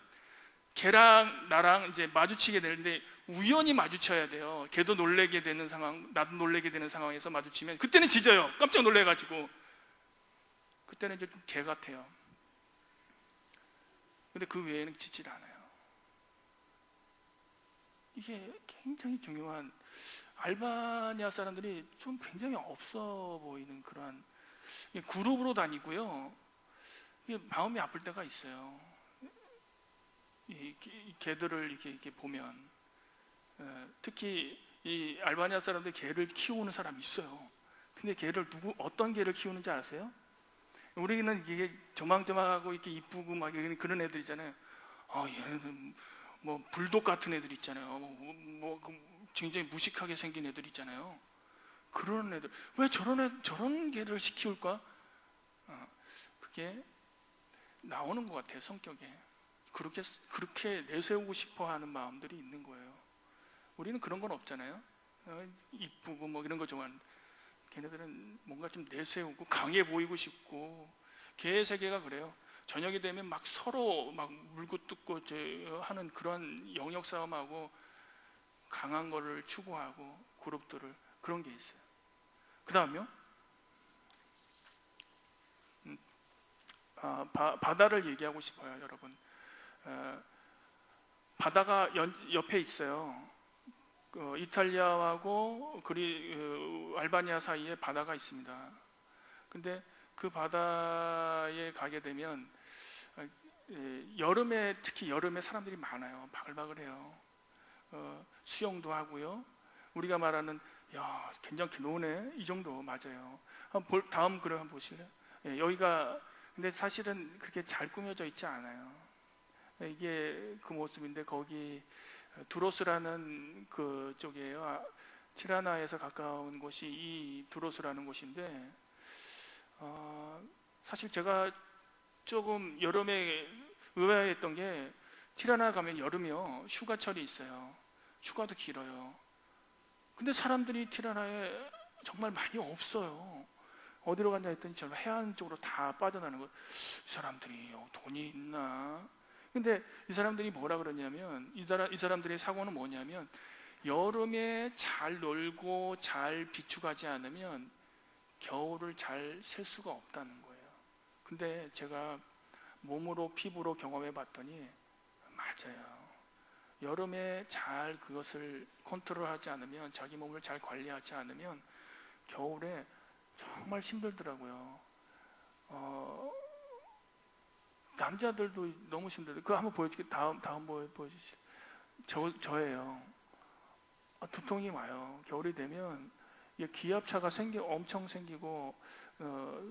걔랑 나랑 이제 마주치게 되는데 우연히 마주쳐야 돼요. 걔도 놀래게 되는 상황, 나도 놀래게 되는 상황에서 마주치면 그때는 짖어요. 깜짝 놀래가지고. 그때는 이제 좀 개 같아요. 근데 그 외에는 짖질 않아요. 이게 굉장히 중요한, 알바니아 사람들이 좀 굉장히 없어 보이는 그러한, 그룹으로 다니고요. 이게 마음이 아플 때가 있어요. 이 개들을 이렇게 보면, 특히 이 알바니아 사람들 개를 키우는 사람이 있어요. 근데 개를 어떤 개를 키우는지 아세요? 우리는 이게 조망조망하고 이렇게 이쁘고 막 그런 애들 있잖아요. 얘네는 뭐 불독 같은 애들 있잖아요. 굉장히 무식하게 생긴 애들 있잖아요. 그런 애들, 왜 저런 개를 키울까? 그게 나오는 것 같아요, 성격에. 그렇게 내세우고 싶어 하는 마음들이 있는 거예요. 우리는 그런 건 없잖아요. 이쁘고 뭐 이런 거 좋아하는데, 걔네들은 뭔가 좀 내세우고 강해 보이고 싶고, 개의 세계가 그래요. 저녁이 되면 막 서로 막 물고 뜯고 하는 그런 영역 싸움하고, 강한 거를 추구하고, 그룹들을, 그런 게 있어요. 그 다음요, 바다를 얘기하고 싶어요, 여러분. 바다가 옆에 있어요. 이탈리아하고 알바니아 사이에 바다가 있습니다. 근데 그 바다에 가게 되면 특히 여름에 사람들이 많아요. 바글바글해요. 수영도 하고요. 우리가 말하는 야, 괜찮게 노네, 이 정도 맞아요. 다음 그림 한번 보실래요? 여기가 근데 사실은 그렇게 잘 꾸며져 있지 않아요. 이게 그 모습인데, 거기 두로스라는 그 쪽이에요. 티라나에서 가까운 곳이 이 두로스라는 곳인데, 사실 제가 조금 여름에 의아했던 게, 티라나 가면 여름이요, 휴가철이 있어요. 휴가도 길어요. 근데 사람들이 티라나에 정말 많이 없어요. 어디로 갔냐 했더니 저 해안 쪽으로 다 빠져나는 거예요. 이 사람들이 돈이 있나? 근데 이 사람들이 뭐라 그러냐면, 이 사람들의 사고는 뭐냐면, 여름에 잘 놀고 잘 비축하지 않으면 겨울을 잘 셀 수가 없다는 거예요. 근데 제가 몸으로 피부로 경험해 봤더니 맞아요. 여름에 잘 그것을 컨트롤하지 않으면, 자기 몸을 잘 관리하지 않으면 겨울에 정말 힘들더라고요. 남자들도 너무 힘들어요. 그거 한번 보여줄게요. 다음 보여주시죠. 저예요. 두통이 와요. 겨울이 되면 기압차가 엄청 생기고,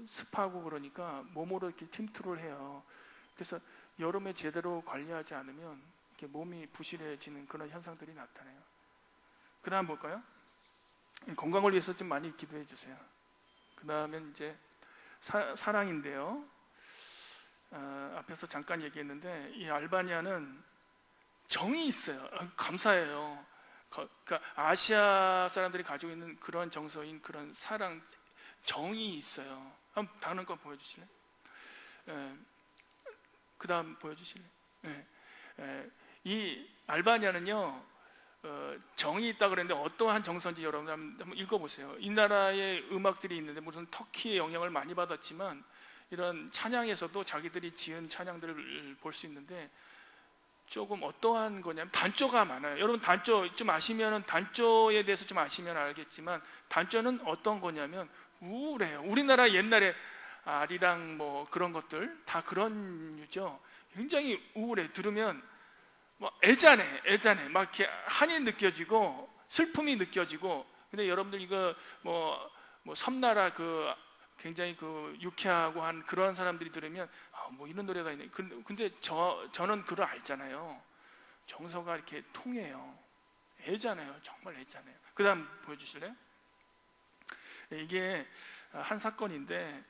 습하고 그러니까 몸으로 이렇게 침투를 해요. 그래서 여름에 제대로 관리하지 않으면 이렇게 몸이 부실해지는 그런 현상들이 나타나요. 그 다음 볼까요? 건강을 위해서 좀 많이 기도해 주세요. 그 다음엔 이제 사랑인데요. 앞에서 잠깐 얘기했는데, 이 알바니아는 정이 있어요. 감사해요. 그러니까 아시아 사람들이 가지고 있는 그런 정서인 그런 사랑, 정이 있어요. 한번 다른 거 보여주실래요? 그 다음 보여주실래요? 이 알바니아는요, 정이 있다 그랬는데 어떠한 정서인지 여러분 한번 읽어보세요. 이 나라의 음악들이 있는데, 무슨 터키의 영향을 많이 받았지만 이런 찬양에서도 자기들이 지은 찬양들을 볼 수 있는데, 조금 어떠한 거냐면 단조가 많아요. 여러분 단조 좀 아시면은, 단조에 대해서 좀 아시면 알겠지만, 단조는 어떤 거냐면 우울해요. 우리나라 옛날에 아리랑 뭐 그런 것들 다 그런 류죠. 굉장히 우울해. 들으면 뭐 애잔해 막 이렇게 한이 느껴지고 슬픔이 느껴지고. 근데 여러분들 이거 뭐 뭐 섬나라 그 굉장히 그 유쾌하고 한 그런 사람들이 들으면 뭐 이런 노래가 있네. 근데 저는 그걸 알잖아요. 정서가 이렇게 통해요. 애잖아요. 정말 애잖아요. 그 다음 보여주실래요? 이게 한 사건인데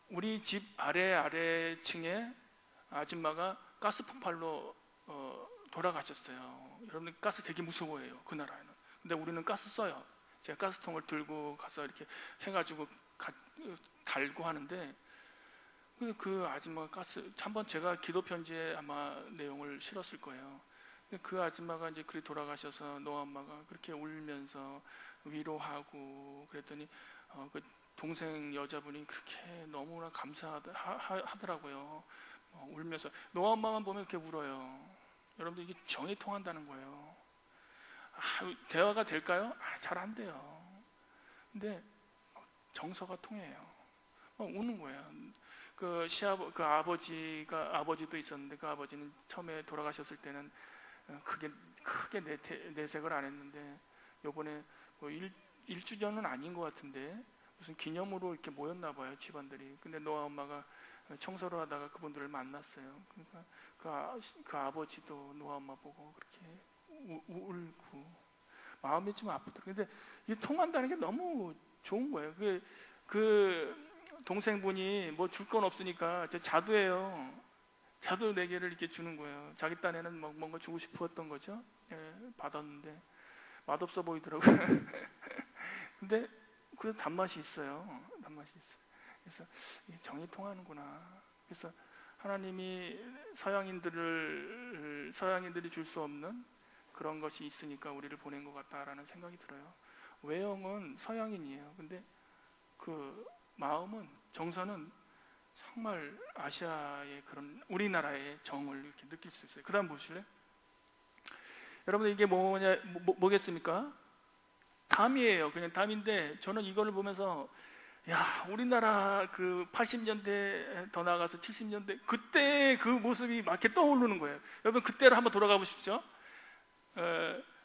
우리 집 아래층에 아줌마가 가스 폭발로 돌아가셨어요. 여러분 가스 되게 무서워해요. 그 나라에는. 근데 우리는 가스 써요. 제가 가스통을 들고 가서 이렇게 해가지고 달고 하는데 그 아줌마가 한번 제가 기도 편지에 아마 내용을 실었을 거예요. 그 아줌마가 이제 그리 돌아가셔서 노아 엄마가 그렇게 울면서 위로하고 그랬더니 그 동생 여자분이 그렇게 너무나 감사하더라고요. 울면서 노아 엄마만 보면 이렇게 울어요. 여러분들 이게 정이 통한다는 거예요. 대화가 될까요? 잘 안 돼요. 근데 정서가 통해요. 우는 거예요. 그 아버지도 있었는데 그 아버지는 처음에 돌아가셨을 때는 크게 내색을 안 했는데 요번에 뭐 일주전은 아닌 것 같은데 무슨 기념으로 이렇게 모였나 봐요, 집안들이. 근데 노아 엄마가 청소를 하다가 그분들을 만났어요. 그러니까 그 아버지도 노아 엄마 보고 그렇게 울고 마음이 좀 아프더라고요. 근데 이게 통한다는 게 너무 좋은 거예요. 그 동생분이 뭐 줄 건 없으니까 자두예요. 자두 4개를 이렇게 주는 거예요. 자기 딴에는 뭔가 주고 싶었던 거죠. 예, 받았는데 맛없어 보이더라고요. 근데 그래도 단맛이 있어요. 단맛이 있어요. 그래서 정이 통하는구나. 그래서 하나님이 서양인들이 줄 수 없는 그런 것이 있으니까 우리를 보낸 것 같다라는 생각이 들어요. 외형은 서양인이에요. 근데 그 마음은, 정서는 정말 아시아의 그런 우리나라의 정을 이렇게 느낄 수 있어요. 그 다음 보실래요? 여러분 이게 뭐겠습니까? 담이에요. 그냥 담인데 저는 이거를 보면서 우리나라 그 80년대 더 나아가서 70년대 그때 그 모습이 막 이렇게 떠오르는 거예요. 여러분 그때를 한번 돌아가 보십시오.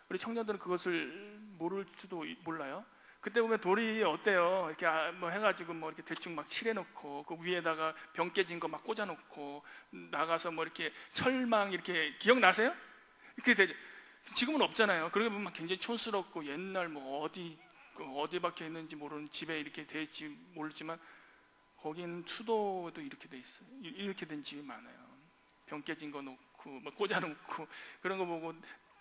우리 청년들은 그것을 모를지도 몰라요. 그때 보면 돌이 어때요? 이렇게 뭐 해가지고 뭐 이렇게 대충 막 칠해놓고 그 위에다가 병 깨진 거 막 꽂아놓고 나가서 뭐 이렇게 철망 이렇게 기억나세요? 이렇게 되죠. 지금은 없잖아요. 그러게 보면 굉장히 촌스럽고 옛날 뭐 어디 박혀 있는지 모르는 집에 이렇게 돼 있지 모르지만 거기는 수도도 이렇게 돼 있어요. 이렇게 된 집이 많아요. 병 깨진 거 놓고 막 꽂아놓고 그런 거 보고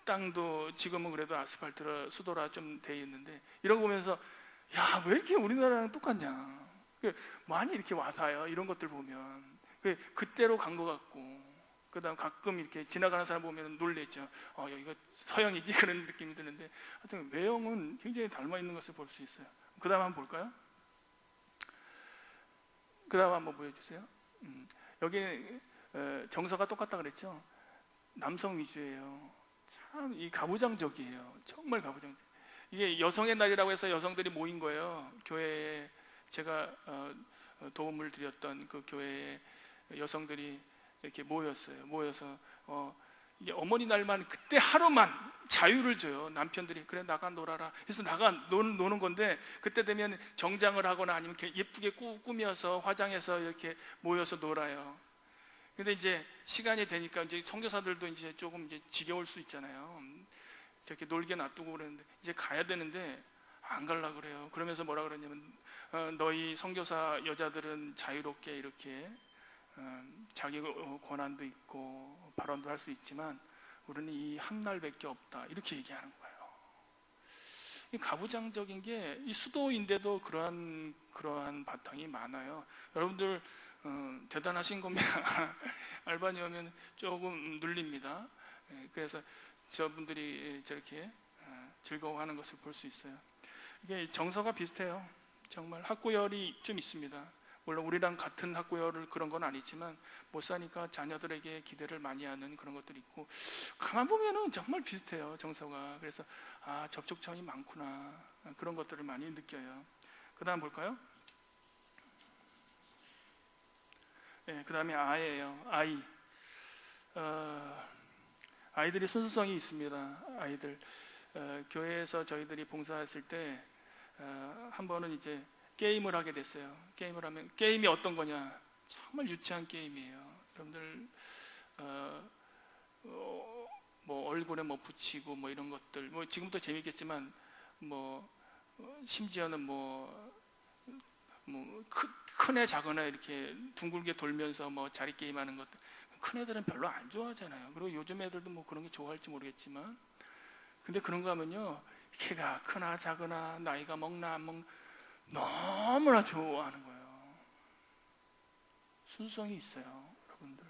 땅도 지금은 그래도 아스팔트라 수도라 좀 돼 있는데 이런 거 보면서 왜 이렇게 우리나라랑 똑같냐. 많이 이렇게 와서요. 이런 것들 보면 그때로 간 것 같고 그 다음 가끔 이렇게 지나가는 사람 보면 놀랬죠. 여기가 서양이지 그런 느낌이 드는데 하여튼 외형은 굉장히 닮아 있는 것을 볼 수 있어요. 그 다음 한번 볼까요? 그 다음 한번 보여주세요. 여기 정서가 똑같다 그랬죠. 남성 위주예요. 참 이 가부장적이에요. 정말 가부장적. 이게 여성의 날이라고 해서 여성들이 모인 거예요. 교회에 제가 도움을 드렸던 그 교회에 여성들이 이렇게 모여서 이게 어머니 날만 그때 하루만 자유를 줘요. 남편들이 그래 나가 놀아라. 그래서 나가 노는 건데 그때 되면 정장을 하거나 아니면 예쁘게 꾸며서 화장해서 이렇게 모여서 놀아요. 근데 이제 시간이 되니까 이제 선교사들도 이제 조금 이제 지겨울 수 있잖아요. 저렇게 놀게 놔두고 그랬는데 이제 가야 되는데 안 갈라 그래요. 그러면서 뭐라 그러냐면 너희 선교사 여자들은 자유롭게 이렇게 자기 권한도 있고 발언도 할 수 있지만 우리는 이 한 날밖에 없다 이렇게 얘기하는 거예요. 이 가부장적인 게 이 수도인데도 그러한 바탕이 많아요. 여러분들 대단하신 겁니다. 알바니 오면 조금 눌립니다. 그래서 저분들이 저렇게 즐거워하는 것을 볼 수 있어요. 이게 정서가 비슷해요. 정말 학구열이 좀 있습니다. 물론 우리랑 같은 학구열을 그런 건 아니지만 못 사니까 자녀들에게 기대를 많이 하는 그런 것들이 있고 가만 보면은 정말 비슷해요. 정서가. 그래서 접촉점이 많구나 그런 것들을 많이 느껴요. 그 다음 볼까요? 그 다음에 아이예요. 아이들이 순수성이 있습니다. 아이들 교회에서 저희들이 봉사했을 때 한 번은 이제 게임을 하게 됐어요. 게임을 하면 게임이 어떤 거냐? 정말 유치한 게임이에요. 여러분들 뭐 얼굴에 뭐 붙이고 뭐 이런 것들 뭐 지금도 재밌겠지만 뭐 심지어는 큰 애 작은 애 이렇게 둥글게 돌면서 뭐 자리 게임하는 것들 큰 애들은 별로 안 좋아하잖아요. 그리고 요즘 애들도 뭐 그런 게 좋아할지 모르겠지만 근데 그런 거 하면요 키가 크나 작으나 나이가 먹나 안 먹나 너무나 좋아하는 거예요. 순수성이 있어요, 여러분들.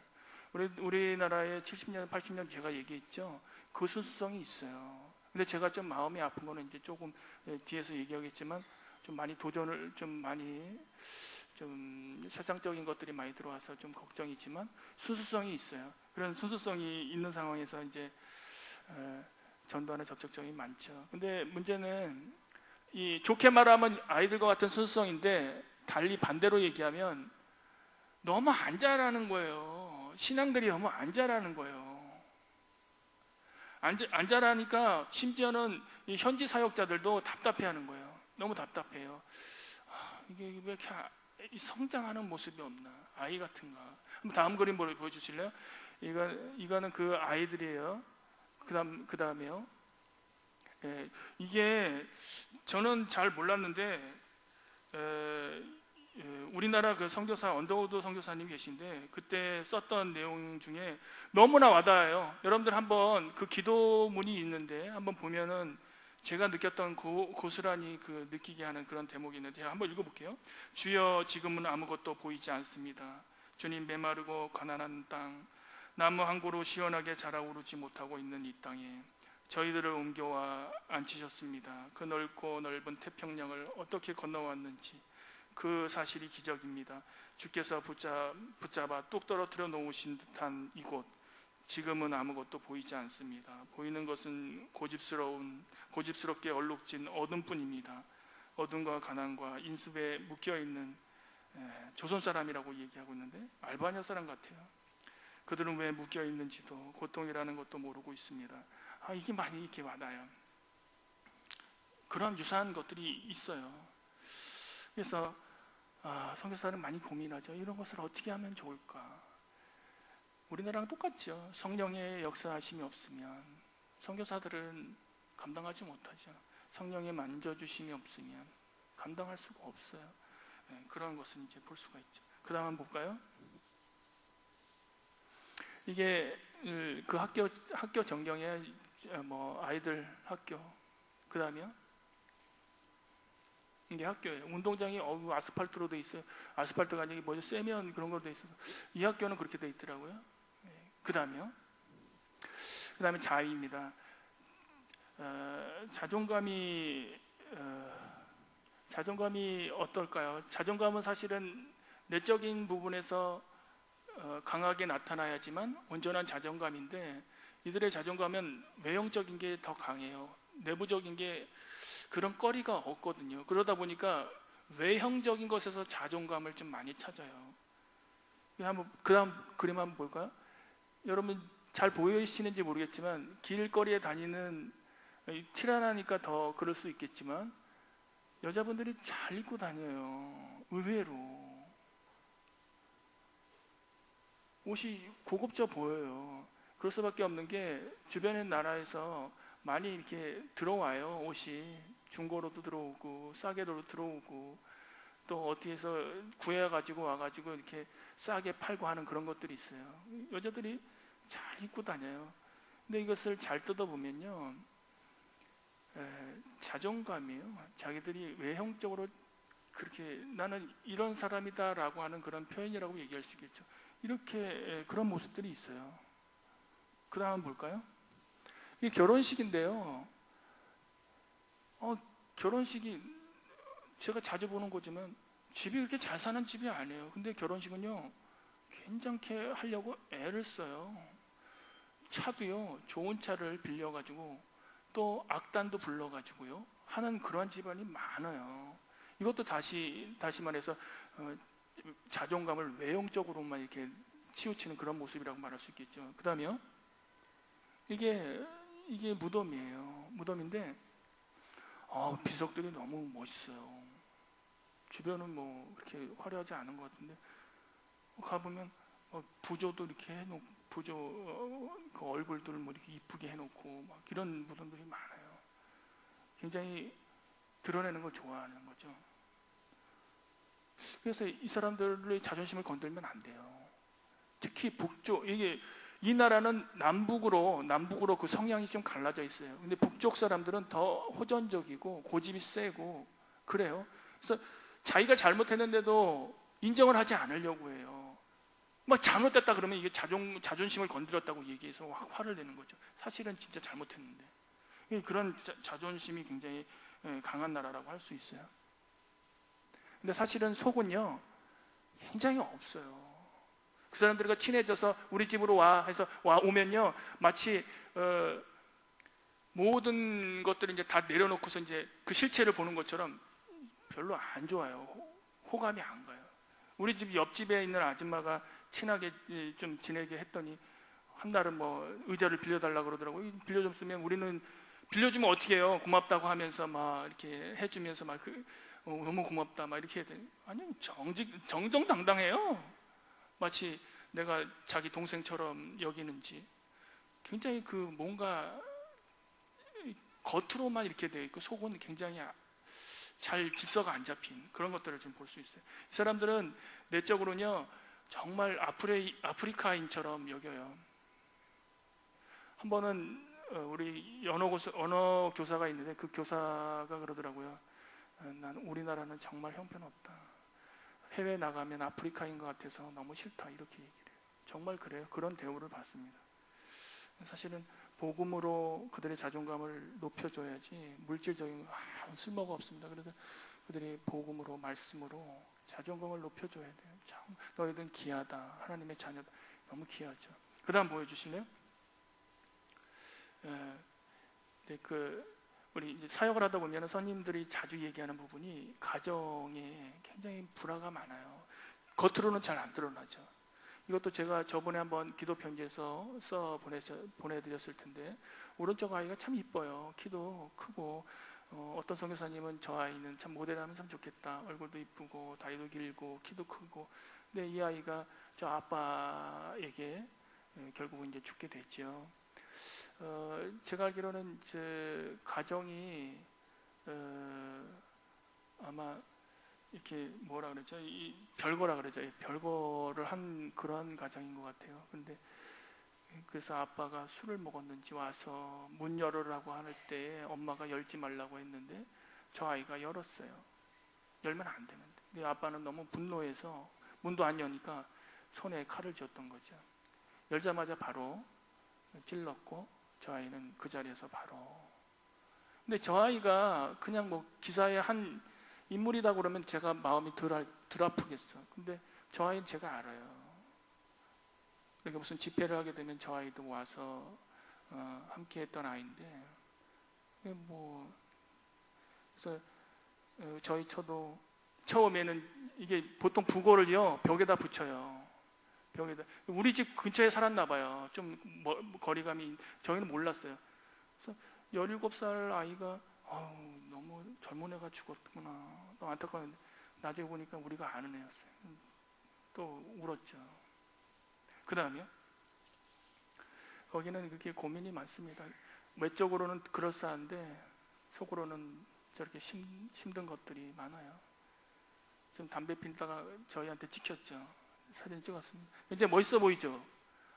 우리나라의 70년, 80년 제가 얘기했죠. 그 순수성이 있어요. 근데 제가 좀 마음이 아픈 거는 이제 조금 뒤에서 얘기하겠지만 좀 많이 도전을 좀 많이 좀 세상적인 것들이 많이 들어와서 좀 걱정이지만 순수성이 있어요. 그런 순수성이 있는 상황에서 이제 전도하는 접촉점이 많죠. 근데 문제는 이 좋게 말하면 아이들과 같은 순수성인데 달리 반대로 얘기하면 너무 안 자라는 거예요. 신앙들이 너무 안 자라는 거예요. 안 자라니까 심지어는 이 현지 사역자들도 답답해하는 거예요. 너무 답답해요. 이게 왜 이렇게 성장하는 모습이 없나? 아이 같은가? 한번 다음 그림 보여주실래요? 이거는 그 아이들이에요. 그 다음에요. 이게 저는 잘 몰랐는데 우리나라 그 선교사 언더우드 선교사님 계신데 그때 썼던 내용 중에 너무나 와닿아요. 여러분들 한번 그 기도문이 있는데 한번 보면은 제가 느꼈던 고스란히 그 느끼게 하는 그런 대목이 있는데 한번 읽어볼게요. 주여 지금은 아무것도 보이지 않습니다. 주님 메마르고 가난한 땅 나무 한 그루 시원하게 자라오르지 못하고 있는 이 땅에 저희들을 옮겨와 앉히셨습니다. 그 넓고 넓은 태평양을 어떻게 건너왔는지 그 사실이 기적입니다. 주께서 붙잡아 뚝 떨어뜨려 놓으신 듯한 이곳 지금은 아무것도 보이지 않습니다. 보이는 것은 고집스럽게 얼룩진 어둠뿐입니다. 어둠과 가난과 인습에 묶여있는 조선 사람이라고 얘기하고 있는데 알바니아 사람 같아요. 그들은 왜 묶여있는지도 고통이라는 것도 모르고 있습니다. 이게 많이 이렇게 와닿아요. 그런 유사한 것들이 있어요. 그래서 선교사는 많이 고민하죠. 이런 것을 어떻게 하면 좋을까? 우리나라랑 똑같죠. 성령의 역사하심이 없으면 선교사들은 감당하지 못하죠. 성령의 만져주심이 없으면 감당할 수가 없어요. 그런 것을 이제 볼 수가 있죠. 그 다음 한번 볼까요? 이게 그 학교 전경에 뭐 아이들 학교 그 다음에요. 이게 학교예요. 운동장이 아스팔트로 돼 있어요. 아스팔트가 아니고 뭐죠? 쇠면 그런 걸로 돼 있어서 이 학교는 그렇게 돼 있더라고요. 그 다음에요. 그 다음에 자의입니다. 자존감이 어떨까요? 자존감은 사실은 내적인 부분에서 강하게 나타나야지만 온전한 자존감인데 이들의 자존감은 외형적인 게 더 강해요. 내부적인 게 그런 거리가 없거든요. 그러다 보니까 외형적인 것에서 자존감을 좀 많이 찾아요. 그 다음 그림 한번 볼까요? 여러분 잘 보이시는지 모르겠지만 길거리에 다니는 티가 나니까 더 그럴 수 있겠지만 여자분들이 잘 입고 다녀요. 의외로 옷이 고급져 보여요. 그럴 수밖에 없는 게 주변의 나라에서 많이 이렇게 들어와요. 옷이 중고로도 들어오고 싸게도 들어오고 또 어디에서 구해가지고 와가지고 이렇게 싸게 팔고 하는 그런 것들이 있어요. 여자들이 잘 입고 다녀요. 근데 이것을 잘 뜯어보면요. 자존감이에요. 자기들이 외형적으로 그렇게 나는 이런 사람이다라고 하는 그런 표현이라고 얘기할 수 있겠죠. 이렇게 그런 모습들이 있어요. 그 다음 볼까요? 이게 결혼식인데요. 결혼식이 제가 자주 보는 거지만 집이 그렇게 잘 사는 집이 아니에요. 근데 결혼식은요. 괜찮게 하려고 애를 써요. 차도요. 좋은 차를 빌려가지고 또 악단도 불러가지고요. 하는 그런 집안이 많아요. 이것도 다시 말해서 자존감을 외형적으로만 이렇게 치우치는 그런 모습이라고 말할 수 있겠죠. 그 다음에요. 이게 이게 무덤이에요. 무덤인데 비석들이 너무 멋있어요. 주변은 뭐 그렇게 화려하지 않은 것 같은데 가보면 부조도 이렇게 해놓고 부조 그 얼굴들을 뭐 이렇게 이쁘게 해놓고 막 이런 무덤들이 많아요. 굉장히 드러내는 걸 좋아하는 거죠. 그래서 이 사람들의 자존심을 건들면 안 돼요. 특히 북쪽, 이 나라는 남북으로 그 성향이 좀 갈라져 있어요. 근데 북쪽 사람들은 더 호전적이고 고집이 세고 그래요. 그래서 자기가 잘못했는데도 인정을 하지 않으려고 해요. 막 잘못됐다 그러면 이게 자존심을 건드렸다고 얘기해서 화를 내는 거죠. 사실은 진짜 잘못했는데. 그런 자존심이 굉장히 강한 나라라고 할 수 있어요. 근데 사실은 속은요 굉장히 없어요. 그 사람들과 친해져서 우리 집으로 와 해서 오면요 마치 모든 것들을 이제 다 내려놓고서 이제 그 실체를 보는 것처럼 별로 안 좋아요. 호감이 안 가요. 우리 집 옆집에 있는 아줌마가 친하게 좀 지내게 했더니 한 달은 뭐 의자를 빌려달라고 그러더라고요. 빌려줬으면 우리는 빌려주면 어떻게 해요? 고맙다고 하면서 막 이렇게 해주면서 막 너무 고맙다 막 이렇게 해야 돼. 아니 정정당당해요. 마치 내가 자기 동생처럼 여기는지. 굉장히 그 뭔가 겉으로만 이렇게 돼 있고 속은 굉장히 잘 질서가 안 잡힌 그런 것들을 좀 볼 수 있어요. 이 사람들은 내적으로는요 정말 아프리카인처럼 여겨요. 한 번은 우리 언어 교사가 있는데 그 교사가 그러더라고요. 난 우리나라는 정말 형편없다. 해외 나가면 아프리카인 것 같아서 너무 싫다 이렇게 얘기를 해요. 정말 그래요. 그런 대우를 받습니다. 사실은 복음으로 그들의 자존감을 높여줘야지 물질적인 쓸모가 없습니다. 그래서 그들이 복음으로 말씀으로 자존감을 높여줘야 돼요. 참 너희들은 귀하다. 하나님의 자녀다. 너무 귀하죠. 그 다음 보여주실래요? 네, 우리 이제 사역을 하다 보면 선임들이 자주 얘기하는 부분이 가정에 굉장히 불화가 많아요. 겉으로는 잘 안 드러나죠. 이것도 제가 저번에 한번 기도 편지에서 보내드렸을 텐데 오른쪽 아이가 참 이뻐요. 키도 크고 어떤 선교사님은 저 아이는 참 모델하면 참 좋겠다. 얼굴도 이쁘고 다리도 길고 키도 크고. 근데 이 아이가 저 아빠에게 결국은 이제 죽게 됐죠. 제가 알기로는 가정이 아마 이렇게 뭐라 그러죠? 이 별거라 그러죠. 별거를 한 그러한 가정인 것 같아요. 근데 그래서 아빠가 술을 먹었는지 와서 문 열으라고 할 때 엄마가 열지 말라고 했는데 저 아이가 열었어요. 열면 안 되는데. 근데 아빠는 너무 분노해서 문도 안 여니까 손에 칼을 쥐었던 거죠. 열자마자 바로 찔렀고 저 아이는 그 자리에서 바로. 근데 저 아이가 그냥 뭐 기사의 한 인물이다 그러면 제가 마음이 덜 아프겠어. 근데 저 아이는 제가 알아요. 그러니까 무슨 집회를 하게 되면 저 아이도 와서 함께 했던 아이인데 그래서 저희 처도 처음에는 이게 보통 북어를요 벽에다 붙여요. 벽에다. 우리 집 근처에 살았나 봐요. 좀 거리감이. 저희는 몰랐어요. 그래서 17살 아이가 너무 젊은 애가 죽었구나. 너무 안타까운데 나중에 보니까 우리가 아는 애였어요. 또 울었죠. 그 다음에요. 거기는 그렇게 고민이 많습니다. 외적으로는 그럴싸한데 속으로는 저렇게 힘든 것들이 많아요. 좀 담배 피다가 저희한테 찍혔죠. 사진 찍었습니다. 이제 멋있어 보이죠?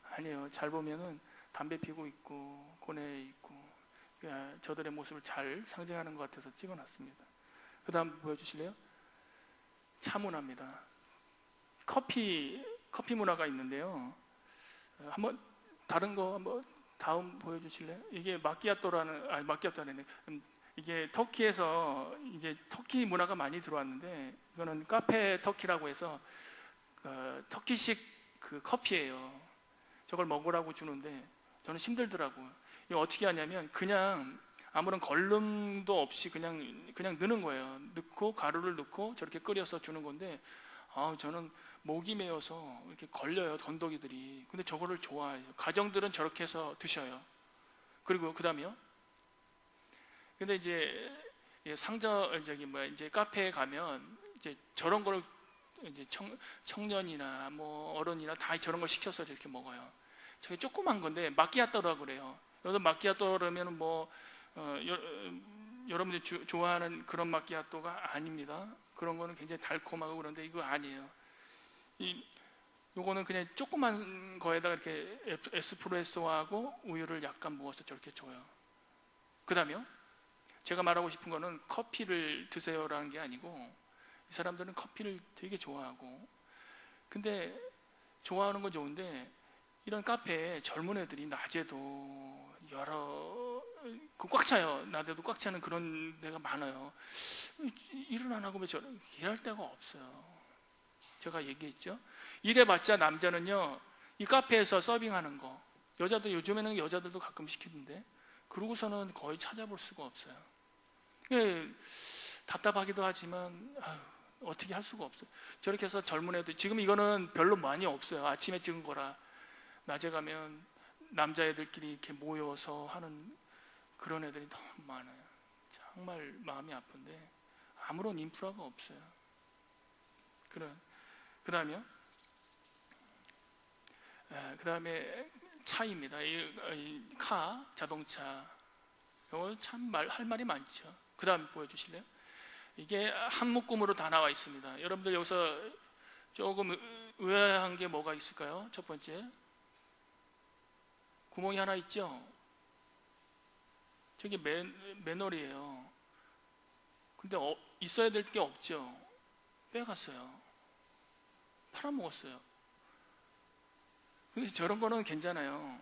아니에요. 잘 보면은 담배 피고 있고 고뇌에 있고 저들의 모습을 잘 상징하는 것 같아서 찍어놨습니다. 그 다음 보여주실래요? 차문화입니다. 커피 문화가 있는데요. 한번 다른 거 한번 다음 보여주실래요? 이게 마끼아또라는 이게 터키에서 이제 터키 문화가 많이 들어왔는데 이거는 카페 터키라고 해서 터키식 그 커피예요. 저걸 먹으라고 주는데 저는 힘들더라고요. 이거 어떻게 하냐면 그냥 아무런 걸름도 없이 그냥 넣는 거예요. 넣고 가루를 넣고 저렇게 끓여서 주는 건데 저는 목이 메어서 이렇게 걸려요, 건더기들이. 근데 저거를 좋아해요. 가정들은 저렇게 해서 드셔요. 그리고 그 다음에요. 근데 이제 이제 카페에 가면 이제 저런 걸 이제 청년이나 뭐 어른이나 다 저런 걸 시켜서 이렇게 먹어요. 저게 조그만 건데 마키아토라고 그래요. 여기서 마키아토 그러면 뭐 여러분들이 좋아하는 그런 마키아토가 아닙니다. 그런 거는 굉장히 달콤하고 그런데 이거 아니에요. 요거는 그냥 조그만 거에다가 이렇게 에스프레소하고 우유를 약간 부어서 저렇게 줘요. 그 다음에요. 제가 말하고 싶은 거는 커피를 드세요라는 게 아니고 이 사람들은 커피를 되게 좋아하고 근데 좋아하는 건 좋은데 이런 카페에 젊은 애들이 낮에도 꽉 차요. 낮에도 꽉 차는 그런 데가 많아요. 일을 안 하고 왜 일할 데가 없어요. 제가 얘기했죠. 일해봤자 남자는요 이 카페에서 서빙하는 거 여자도 요즘에는 여자들도 가끔 시키는데 그러고서는 거의 찾아볼 수가 없어요. 답답하기도 하지만 어떻게 할 수가 없어요. 저렇게 해서 젊은 애들 지금 이거는 별로 많이 없어요. 아침에 찍은 거라 낮에 가면 남자애들끼리 이렇게 모여서 하는 그런 애들이 너무 많아요. 정말 마음이 아픈데 아무런 인프라가 없어요. 그 다음에요. 그 다음에 차입니다. 이 자동차. 이거 참 할 말이 많죠. 그 다음 보여주실래요? 이게 한 묶음으로 다 나와 있습니다. 여러분들 여기서 조금 의아한 게 뭐가 있을까요? 첫 번째. 구멍이 하나 있죠? 저게 맨홀이에요. 근데 있어야 될 게 없죠? 빼갔어요. 팔아먹었어요. 근데 저런 거는 괜찮아요.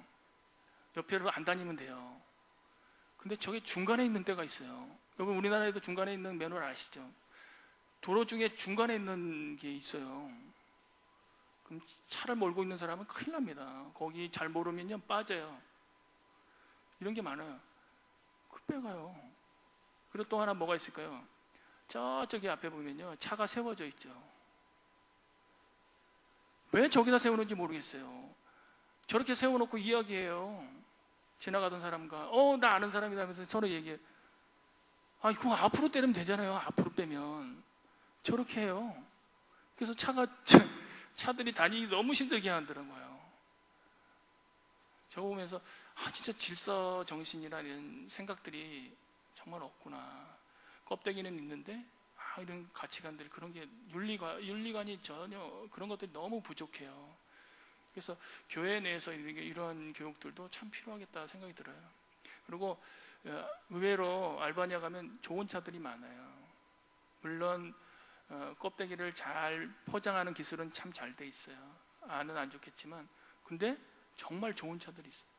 옆에로 안 다니면 돼요. 근데 저게 중간에 있는 데가 있어요. 여러분 우리나라에도 중간에 있는 맨홀 아시죠? 도로 중에 중간에 있는 게 있어요. 그럼 차를 몰고 있는 사람은 큰일 납니다. 거기 잘 모르면요 빠져요. 이런 게 많아요. 그 빼가요. 그리고 또 하나 뭐가 있을까요? 저기 앞에 보면요 차가 세워져 있죠. 왜 저기다 세우는지 모르겠어요. 저렇게 세워놓고 이야기해요. 지나가던 사람과 나 아는 사람이다 하면서 서로 얘기해. 그거 앞으로 때리면 되잖아요. 앞으로 빼면 저렇게 해요. 그래서 차들이 다니기 너무 힘들게 하더라고요. 저거 보면서 진짜 질서 정신이라는 생각들이 정말 없구나. 껍데기는 있는데 이런 가치관들 그런 게 윤리관이 전혀 그런 것들이 너무 부족해요. 그래서 교회 내에서 이런 교육들도 참 필요하겠다 생각이 들어요. 그리고 의외로 알바니아 가면 좋은 차들이 많아요. 물론 껍데기를 잘 포장하는 기술은 참 잘 돼 있어요. 안은 안 좋겠지만 근데 정말 좋은 차들이 있어요.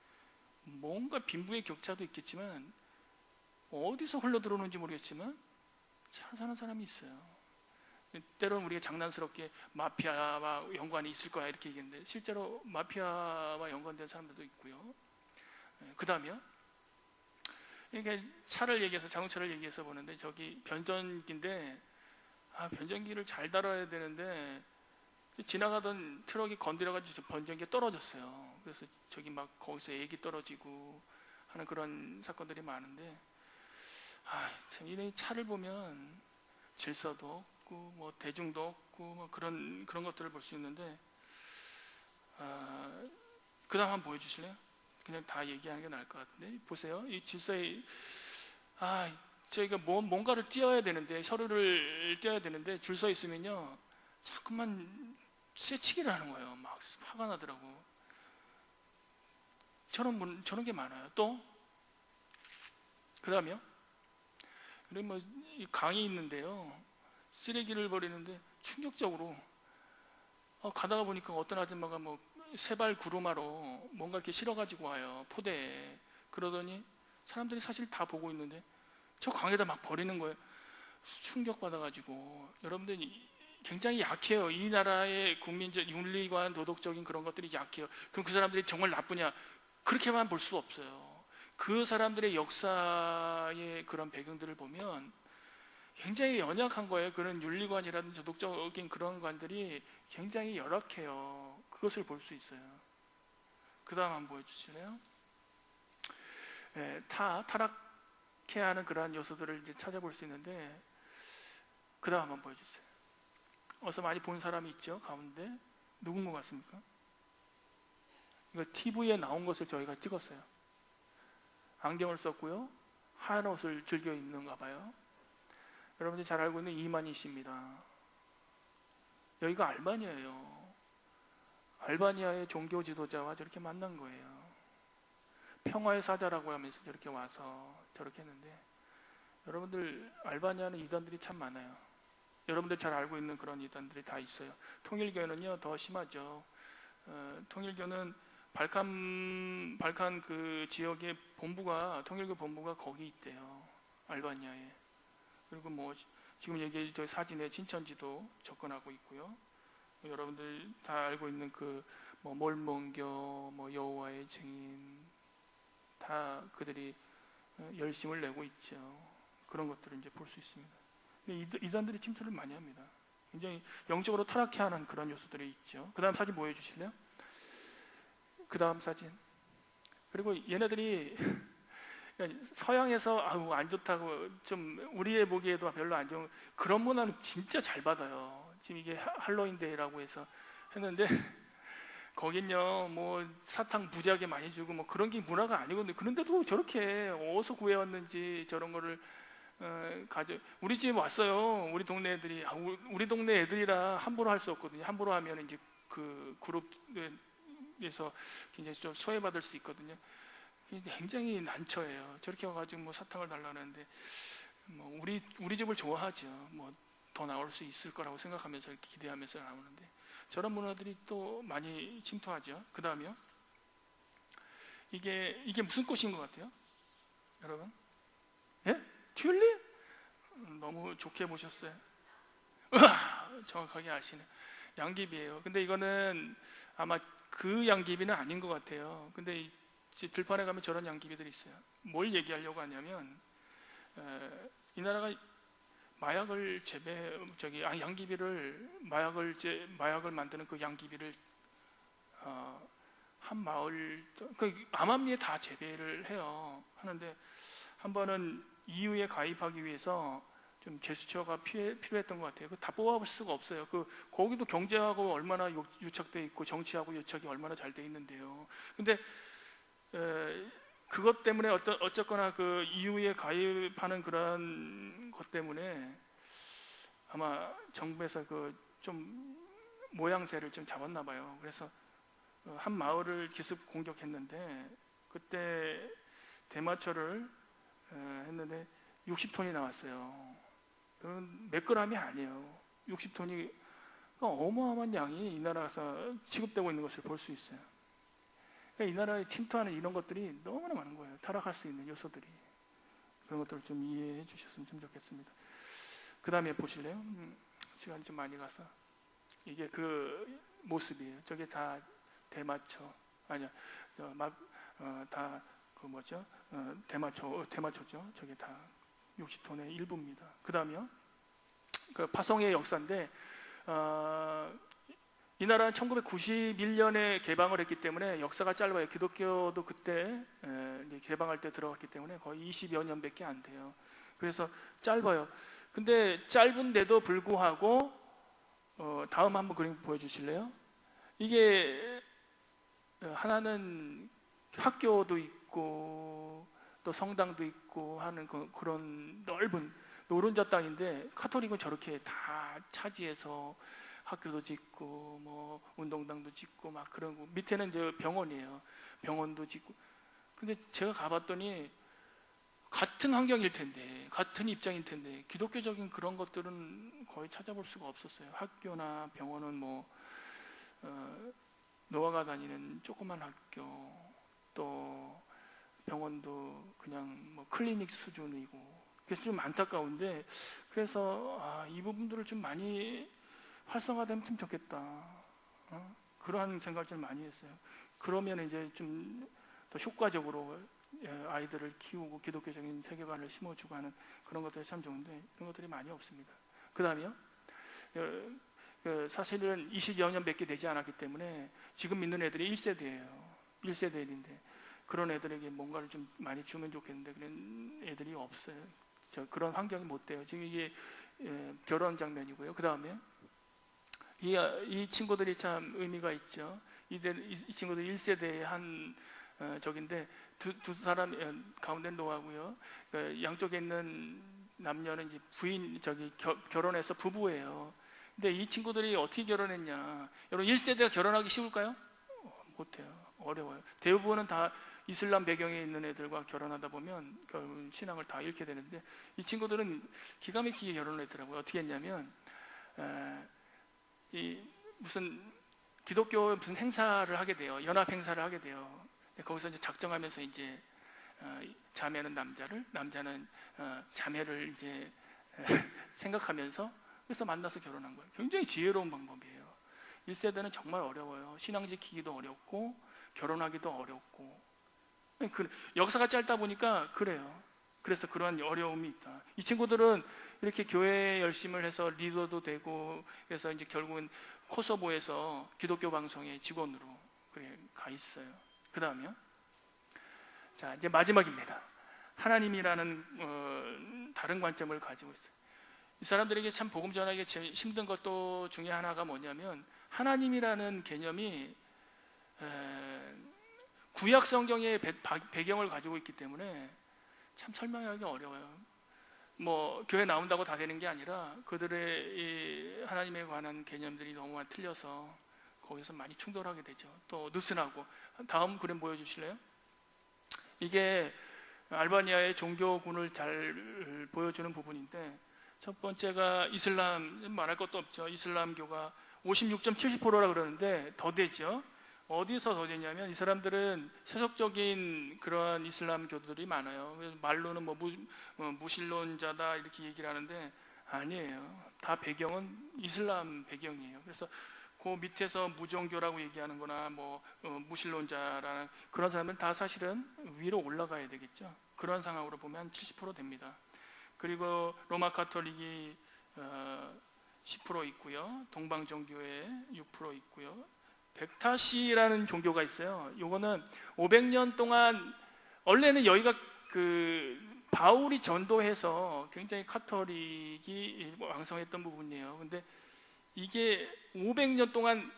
뭔가 빈부의 격차도 있겠지만 어디서 흘러 들어오는지 모르겠지만 잘 사는 사람이 있어요. 때로는 우리가 장난스럽게 마피아와 연관이 있을 거야 이렇게 얘기했는데 실제로 마피아와 연관된 사람들도 있고요. 그 다음에요. 이게 자동차를 얘기해서 보는데 저기 변전기인데 변전기를 잘 달아야 되는데 지나가던 트럭이 건드려가지고 변전기가 떨어졌어요. 그래서 저기 막 거기서 액이 떨어지고 하는 그런 사건들이 많은데 참 이런 차를 보면 질서도 없고 뭐 대중도 없고 뭐 그런 것들을 볼 수 있는데 그 다음 한번 보여주실래요? 그냥 다 얘기하는 게 나을 것 같은데 보세요. 이 질서에 저희가 뭔가를 띄어야 되는데 서류를 띄어야 되는데 줄 서 있으면요 자꾸만 쇠치기를 하는 거예요. 막 화가 나더라고. 저런 게 많아요. 또 그 다음에요. 그리고 뭐 강이 있는데요. 쓰레기를 버리는데 충격적으로 가다가 보니까 어떤 아줌마가 뭐 세발 구루마로 뭔가 이렇게 실어가지고 와요. 포대에. 그러더니 사람들이 사실 다 보고 있는데 저 강에다 막 버리는 거예요. 충격받아가지고 여러분들 굉장히 약해요. 이 나라의 국민적 윤리관 도덕적인 그런 것들이 약해요. 그럼 그 사람들이 정말 나쁘냐? 그렇게만 볼 수 없어요. 그 사람들의 역사의 그런 배경들을 보면 굉장히 연약한 거예요. 그런 윤리관이라든지 도덕적인 그런 관들이 굉장히 열악해요. 그것을 볼 수 있어요. 그 다음 한번 보여주실래요? 타락해 하는 그러한 요소들을 이제 찾아볼 수 있는데, 그 다음 한번 보여주세요. 어서 많이 본 사람이 있죠? 가운데 누군 것 같습니까? 이거 TV에 나온 것을 저희가 찍었어요. 안경을 썼고요, 하얀 옷을 즐겨 입는가 봐요. 여러분들이 잘 알고 있는 이만희 씨입니다. 여기가 알바니아예요. 알바니아의 종교 지도자와 저렇게 만난 거예요. 평화의 사자라고 하면서 저렇게 와서 저렇게 했는데, 여러분들 알바니아는 이단들이 참 많아요. 여러분들 잘 알고 있는 그런 이단들이 다 있어요. 통일교는요 더 심하죠. 통일교는 발칸 그 지역의 본부가, 통일교 본부가 거기 있대요. 알바니아에. 그리고 뭐 지금 여기 저 사진에 친천지도 접근하고 있고요. 여러분들 다 알고 있는 그 뭐 몰몬교, 뭐 여호와의 증인, 다 그들이 열심을 내고 있죠. 그런 것들을 이제 볼 수 있습니다. 이단들이 침투를 많이 합니다. 굉장히 영적으로 타락해하는 그런 요소들이 있죠. 그 다음 사진 보여주실래요? 그 다음 사진. 그리고 얘네들이 서양에서 아우 안 좋다고 좀 우리의 보기에도 별로 안 좋은 그런 문화는 진짜 잘 받아요. 지금 이게 할로윈데이라고 해서 했는데, 거긴요 뭐 사탕 무지하게 많이 주고 뭐 그런 게 문화가 아니거든요. 그런데도 저렇게 어디서 구해왔는지 저런 거를 우리 집 왔어요. 우리 동네 애들이. 우리 동네 애들이라 함부로 할 수 없거든요. 함부로 하면 이제 그 그룹에서 굉장히 좀 소외받을 수 있거든요. 굉장히 난처해요. 저렇게 와가지고 뭐 사탕을 달라는데, 뭐 우리 집을 좋아하죠. 뭐 더 나올 수 있을 거라고 생각하면서 이렇게 기대하면서 나오는데, 저런 문화들이 또 많이 침투하죠. 그 다음에요. 이게 무슨 꽃인 것 같아요? 여러분? 예? 튤립? 너무 좋게 보셨어요. 정확하게 아시네. 양귀비예요. 근데 이거는 아마 그 양귀비는 아닌 것 같아요. 근데 들판에 가면 저런 양귀비들이 있어요. 뭘 얘기하려고 하냐면, 이 나라가 마약을 양귀비를 마약을 만드는 그 양귀비를 한 마을, 암암리에 다 재배를 하는데, 한 번은 EU에 가입하기 위해서 좀 제스처가 필요했던 것 같아요. 다 뽑아볼 수가 없어요. 거기도 경제하고 얼마나 유착돼 있고 정치하고 유착이 얼마나 잘 돼 있는데요. 근데 그것 때문에 어쨌거나 그 EU에 가입하는 그런 것 때문에 아마 정부에서 좀 모양새를 좀 잡았나 봐요. 그래서 한 마을을 기습 공격했는데, 그때 대마초를 했는데 60톤이 나왔어요. 몇 그램이 아니에요. 60톤이 어마어마한 양이 이 나라에서 취급되고 있는 것을 볼 수 있어요. 그러니까 이 나라에 침투하는 이런 것들이 너무나 많은 거예요. 타락할 수 있는 요소들이. 그런 것들을 좀 이해해 주셨으면 좀 좋겠습니다. 그 다음에 보실래요? 시간이 좀 많이 가서. 이게 그 모습이에요. 저게 다 대마초. 아니야. 다 그 뭐죠? 대마초죠. 저게 다 60톤의 일부입니다. 그 다음에요. 그 파송의 역사인데, 이 나라는 1991년에 개방을 했기 때문에 역사가 짧아요. 기독교도 그때 개방할 때 들어갔기 때문에 거의 20여 년밖에 안 돼요. 그래서 짧아요. 근데 짧은데도 불구하고 다음 한번 그림 보여주실래요? 이게 하나는 학교도 있고 또 성당도 있고 하는 그런 넓은 노른자 땅인데, 카톨릭은 저렇게 다 차지해서 학교도 짓고 뭐 운동장도 짓고 막 그런 거. 밑에는 이제 병원이에요. 병원도 짓고. 근데 제가 가봤더니 같은 환경일 텐데, 같은 입장일 텐데, 기독교적인 그런 것들은 거의 찾아볼 수가 없었어요. 학교나 병원은 뭐 노아가 다니는 조그만 학교, 또 병원도 그냥 뭐 클리닉 수준이고. 그래서 좀 안타까운데, 그래서 이 부분들을 좀 많이 활성화되면 참 좋겠다. 그러한 생각을 좀 많이 했어요. 그러면 이제 좀 더 효과적으로 아이들을 키우고 기독교적인 세계관을 심어주고 하는 그런 것들이 참 좋은데, 그런 것들이 많이 없습니다. 그 다음에요. 사실은 20여 년밖에 되지 않았기 때문에 지금 믿는 애들이 1세대예요. 1세대 애인데 그런 애들에게 뭔가를 좀 많이 주면 좋겠는데 그런 애들이 없어요. 그런 환경이 못 돼요. 지금 이게 결혼 장면이고요. 그 다음에 이 친구들이 참 의미가 있죠. 이 친구들 1세대의 한 적인데 두 사람 가운데 노하고요. 양쪽에 있는 남녀는 이제 결혼해서 부부예요. 근데 이 친구들이 어떻게 결혼했냐? 여러분 1세대가 결혼하기 쉬울까요? 못해요. 어려워요. 대부분은 다 이슬람 배경에 있는 애들과 결혼하다 보면 신앙을 다 잃게 되는데 이 친구들은 기가 막히게 결혼을 했더라고요. 어떻게 했냐면 무슨 기독교 무슨 행사를 하게 돼요. 연합 행사를 하게 돼요. 거기서 이제 작정하면서 이제 자매는 남자는 자매를 이제 생각하면서 그래서 만나서 결혼한 거예요. 굉장히 지혜로운 방법이에요. 1세대는 정말 어려워요. 신앙 지키기도 어렵고 결혼하기도 어렵고 역사가 짧다 보니까 그래요. 그래서 그러한 어려움이 있다. 이 친구들은 이렇게 교회 열심을 해서 리더도 되고 그래서 이제 결국은 코소보에서 기독교 방송의 직원으로 가 있어요. 그 다음에요. 자, 이제 마지막입니다. 하나님이라는 다른 관점을 가지고 있어요. 이 사람들에게 참 복음 전하기 힘든 것도 중에 하나가 뭐냐면 하나님이라는 개념이 구약 성경의 배경을 가지고 있기 때문에 참 설명하기 어려워요. 뭐 교회 나온다고 다 되는 게 아니라 그들의 이 하나님에 관한 개념들이 너무 많이 틀려서 거기서 많이 충돌하게 되죠. 또 느슨하고. 다음 그림 보여주실래요? 이게 알바니아의 종교군을 잘 보여주는 부분인데 첫 번째가 이슬람, 말할 것도 없죠. 이슬람교가 56.70%라 그러는데 더 되죠. 어디서 더 되냐면 이 사람들은 세속적인 그러한 이슬람교들이 많아요. 그래서 말로는 뭐 무신론자다 이렇게 얘기를 하는데 아니에요. 다 배경은 이슬람 배경이에요. 그래서 그 밑에서 무종교라고 얘기하는 거나 뭐 무신론자라는 그런 사람은 다 사실은 위로 올라가야 되겠죠. 그런 상황으로 보면 70% 됩니다. 그리고 로마 가톨릭이 10% 있고요. 동방종교에 6% 있고요. 백타시라는 종교가 있어요. 요거는 500년 동안 원래는 여기가 바울이 전도해서 굉장히 카톨릭이 왕성했던 부분이에요. 근데 이게 500년 동안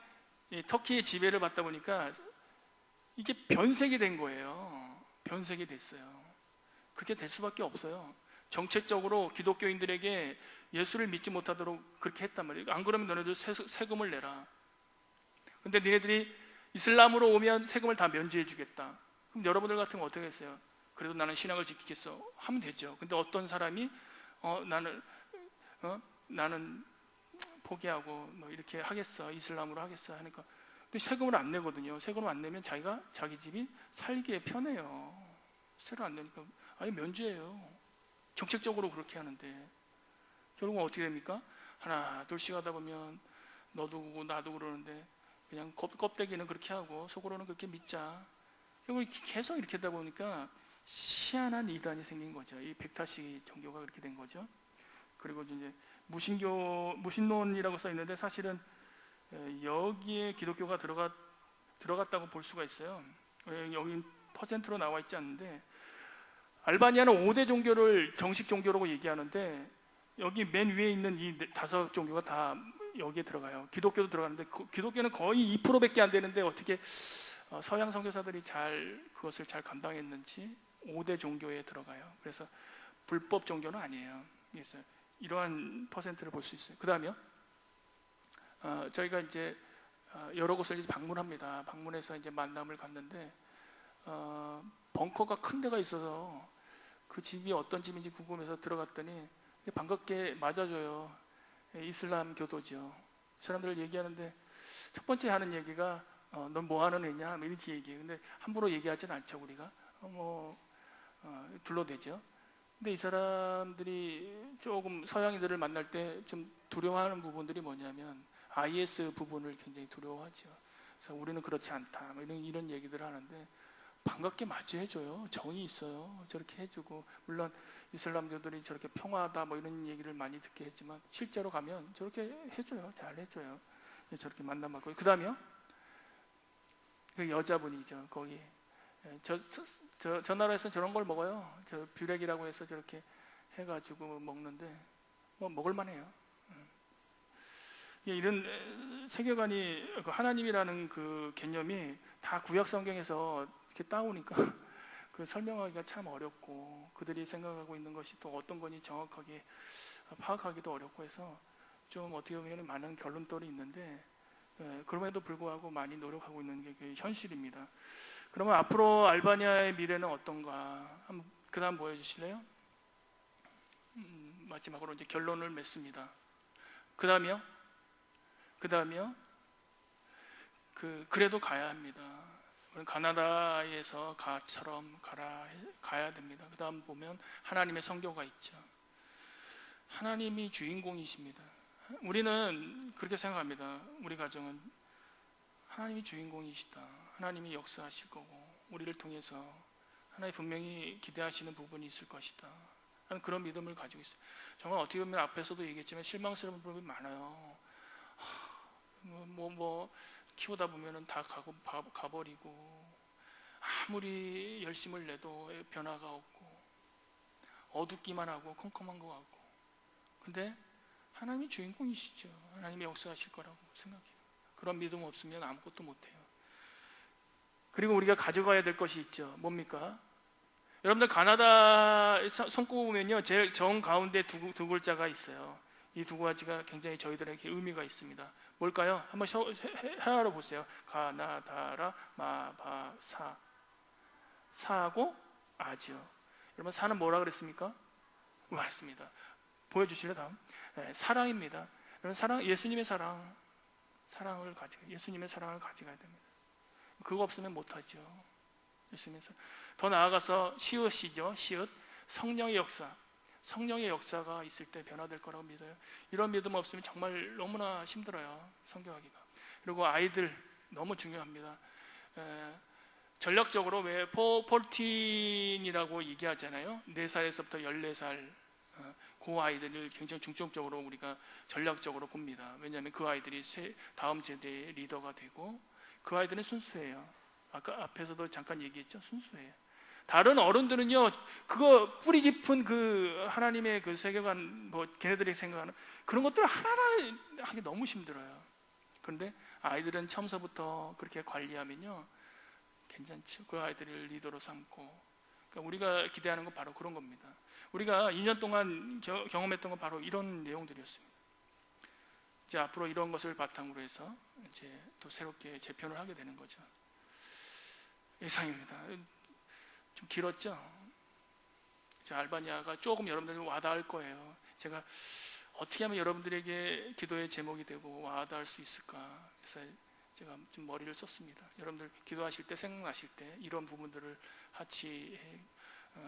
터키의 지배를 받다 보니까 이게 변색이 된 거예요. 변색이 됐어요. 그렇게 될 수밖에 없어요. 정책적으로 기독교인들에게 예수를 믿지 못하도록 그렇게 했단 말이에요. 안 그러면 너네들 세금을 내라. 근데 너네들이 이슬람으로 오면 세금을 다 면제해 주겠다. 그럼 여러분들 같으면 어떻게 했어요? 그래도 나는 신앙을 지키겠어. 하면 되죠. 근데 어떤 사람이 나는 포기하고 뭐 이렇게 하겠어. 이슬람으로 하겠어 하니까 근데 세금을 안 내거든요. 세금을 안 내면 자기 집이 살기에 편해요. 세를 안 내니까 아니 면제예요. 정책적으로 그렇게 하는데 결국은 어떻게 됩니까? 하나 둘씩 하다 보면 너도 그러고 나도 그러는데 그냥 껍데기는 그렇게 하고 속으로는 그렇게 믿자. 결국 계속 이렇게 하다 보니까 희한한 이단이 생긴 거죠. 이 백타시 종교가 그렇게 된 거죠. 그리고 이제 무신론이라고 써 있는데 사실은 여기에 기독교가 들어갔다고 볼 수가 있어요. 여기 퍼센트로 나와 있지 않는데 알바니아는 5대 종교를 정식 종교라고 얘기하는데 여기 맨 위에 있는 이 5 종교가 다 여기에 들어가요. 기독교도 들어가는데 기독교는 거의 2%밖에 안 되는데 어떻게 서양 선교사들이 그것을 잘 감당했는지 5대 종교에 들어가요. 그래서 불법 종교는 아니에요. 그래서 이러한 퍼센트를 볼 수 있어요. 그 다음에요. 저희가 이제 여러 곳을 이제 방문합니다. 방문해서 이제 만남을 갖는데 벙커가 큰 데가 있어서 그 집이 어떤 집인지 궁금해서 들어갔더니 반갑게 맞아줘요. 이슬람 교도죠. 사람들 얘기하는데 첫 번째 하는 얘기가 넌 뭐 하는 애냐? 이렇게 얘기해요. 근데 함부로 얘기하진 않죠, 우리가. 둘러대죠. 근데 이 사람들이 조금 서양인들을 만날 때 좀 두려워하는 부분들이 뭐냐면 IS 부분을 굉장히 두려워하죠. 그래서 우리는 그렇지 않다. 이런 얘기들을 하는데 반갑게 맞이해줘요. 정이 있어요. 저렇게 해주고 물론 이슬람교들이 저렇게 평화하다 뭐 이런 얘기를 많이 듣게 했지만 실제로 가면 저렇게 해줘요. 잘 해줘요. 저렇게 만나봤고 그 다음에요. 그 여자분이죠. 거기 저 나라에서 저런 걸 먹어요. 저 뷰렉이라고 해서 저렇게 해가지고 먹는데 뭐 먹을만해요. 이런 세계관이 하나님이라는 그 개념이 다 구약 성경에서 이렇게 따오니까 그 설명하기가 참 어렵고 그들이 생각하고 있는 것이 또 어떤 건지 정확하게 파악하기도 어렵고 해서 좀 어떻게 보면 많은 결론들이 있는데 그럼에도 불구하고 많이 노력하고 있는 게 그 현실입니다. 그러면 앞으로 알바니아의 미래는 어떤가? 한번 그 다음 보여주실래요? 마지막으로 이제 결론을 맺습니다. 그 다음이요? 그래도 가야 합니다. 가나다에서 가처럼 가야 됩니다. 그 다음 보면 하나님의 선교가 있죠. 하나님이 주인공이십니다. 우리는 그렇게 생각합니다. 우리 가정은 하나님이 주인공이시다. 하나님이 역사하실 거고 우리를 통해서 하나님 분명히 기대하시는 부분이 있을 것이다. 하는 그런 믿음을 가지고 있어요. 정말 어떻게 보면 앞에서도 얘기했지만 실망스러운 부분이 많아요. 키우다 보면은 다 가버리고 아무리 열심을 내도 변화가 없고 어둡기만 하고 컴컴한 것 같고 근데 하나님이 주인공이시죠. 하나님이 역사하실 거라고 생각해요. 그런 믿음 없으면 아무것도 못해요. 그리고 우리가 가져가야 될 것이 있죠. 뭡니까? 여러분들 가나다 손꼽아 보면요 제일 정 가운데 두 글자가 있어요. 이 두 가지가 굉장히 저희들에게 의미가 있습니다. 뭘까요? 한번 헤아려 보세요. 가나다라 마바사 사하고 아지요. 여러분 사는 뭐라 그랬습니까? 맞습니다. 보여주실래요? 다음. 사랑입니다. 여러분 사랑, 예수님의 사랑을 예수님의 사랑을 가져가야 됩니다. 그거 없으면 못하죠. 예수님의 사랑. 더 나아가서 시읒이죠. 시읒. 성령의 역사가 있을 때 변화될 거라고 믿어요. 이런 믿음 없으면 정말 너무나 힘들어요. 성교하기가. 그리고 아이들 너무 중요합니다. 전략적으로 왜 폴틴이라고 얘기하잖아요. 4살에서부터 14살 그 아이들을 굉장히 중점적으로 우리가 전략적으로 봅니다. 왜냐하면 그 아이들이 다음 세대의 리더가 되고 그 아이들은 순수해요. 아까 앞에서도 잠깐 얘기했죠. 순수해요. 다른 어른들은요, 그거 뿌리 깊은 그 하나님의 그 세계관, 걔네들이 생각하는 그런 것들 하나하나 하기 너무 힘들어요. 그런데 아이들은 처음서부터 그렇게 관리하면요, 괜찮죠. 그 아이들을 리더로 삼고. 그러니까 우리가 기대하는 건 바로 그런 겁니다. 우리가 2년 동안 경험했던 건 바로 이런 내용들이었습니다. 이제 앞으로 이런 것을 바탕으로 해서 이제 또 새롭게 재편을 하게 되는 거죠. 이상입니다. 좀 길었죠? 알바니아가 조금 여러분들 와닿을 거예요. 제가 어떻게 하면 여러분들에게 기도의 제목이 되고 와닿을 수 있을까? 그래서 제가 좀 머리를 썼습니다. 여러분들 기도하실 때 생각나실 때 이런 부분들을 같이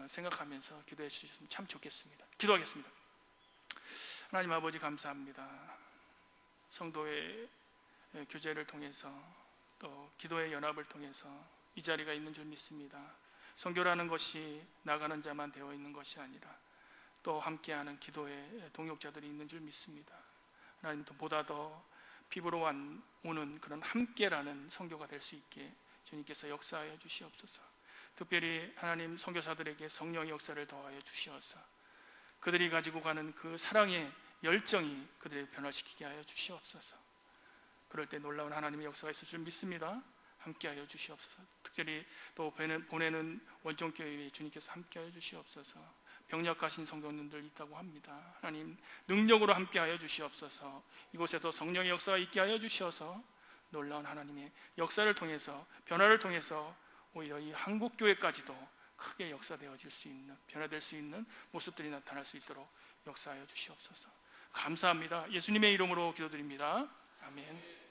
생각하면서 기도해 주시면 참 좋겠습니다. 기도하겠습니다. 하나님 아버지 감사합니다. 성도의 교제를 통해서 또 기도의 연합을 통해서 이 자리가 있는 줄 믿습니다. 선교라는 것이 나가는 자만 되어 있는 것이 아니라 또 함께하는 기도의 동역자들이 있는 줄 믿습니다. 하나님 보다 더 피부로 오는 그런 함께라는 선교가 될 수 있게 주님께서 역사하여 주시옵소서. 특별히 하나님 선교사들에게 성령의 역사를 더하여 주시옵소서. 그들이 가지고 가는 그 사랑의 열정이 그들을 변화시키게 하여 주시옵소서. 그럴 때 놀라운 하나님의 역사가 있을 줄 믿습니다. 함께하여 주시옵소서. 특별히 또 보내는 원정교회에 주님께서 함께하여 주시옵소서. 병력하신 성도님들 있다고 합니다. 하나님 능력으로 함께하여 주시옵소서. 이곳에도 성령의 역사가 있게 하여 주시어서 놀라운 하나님의 역사를 통해서 변화를 통해서 오히려 이 한국교회까지도 크게 역사되어질 수 있는 변화될 수 있는 모습들이 나타날 수 있도록 역사하여 주시옵소서. 감사합니다. 예수님의 이름으로 기도드립니다. 아멘.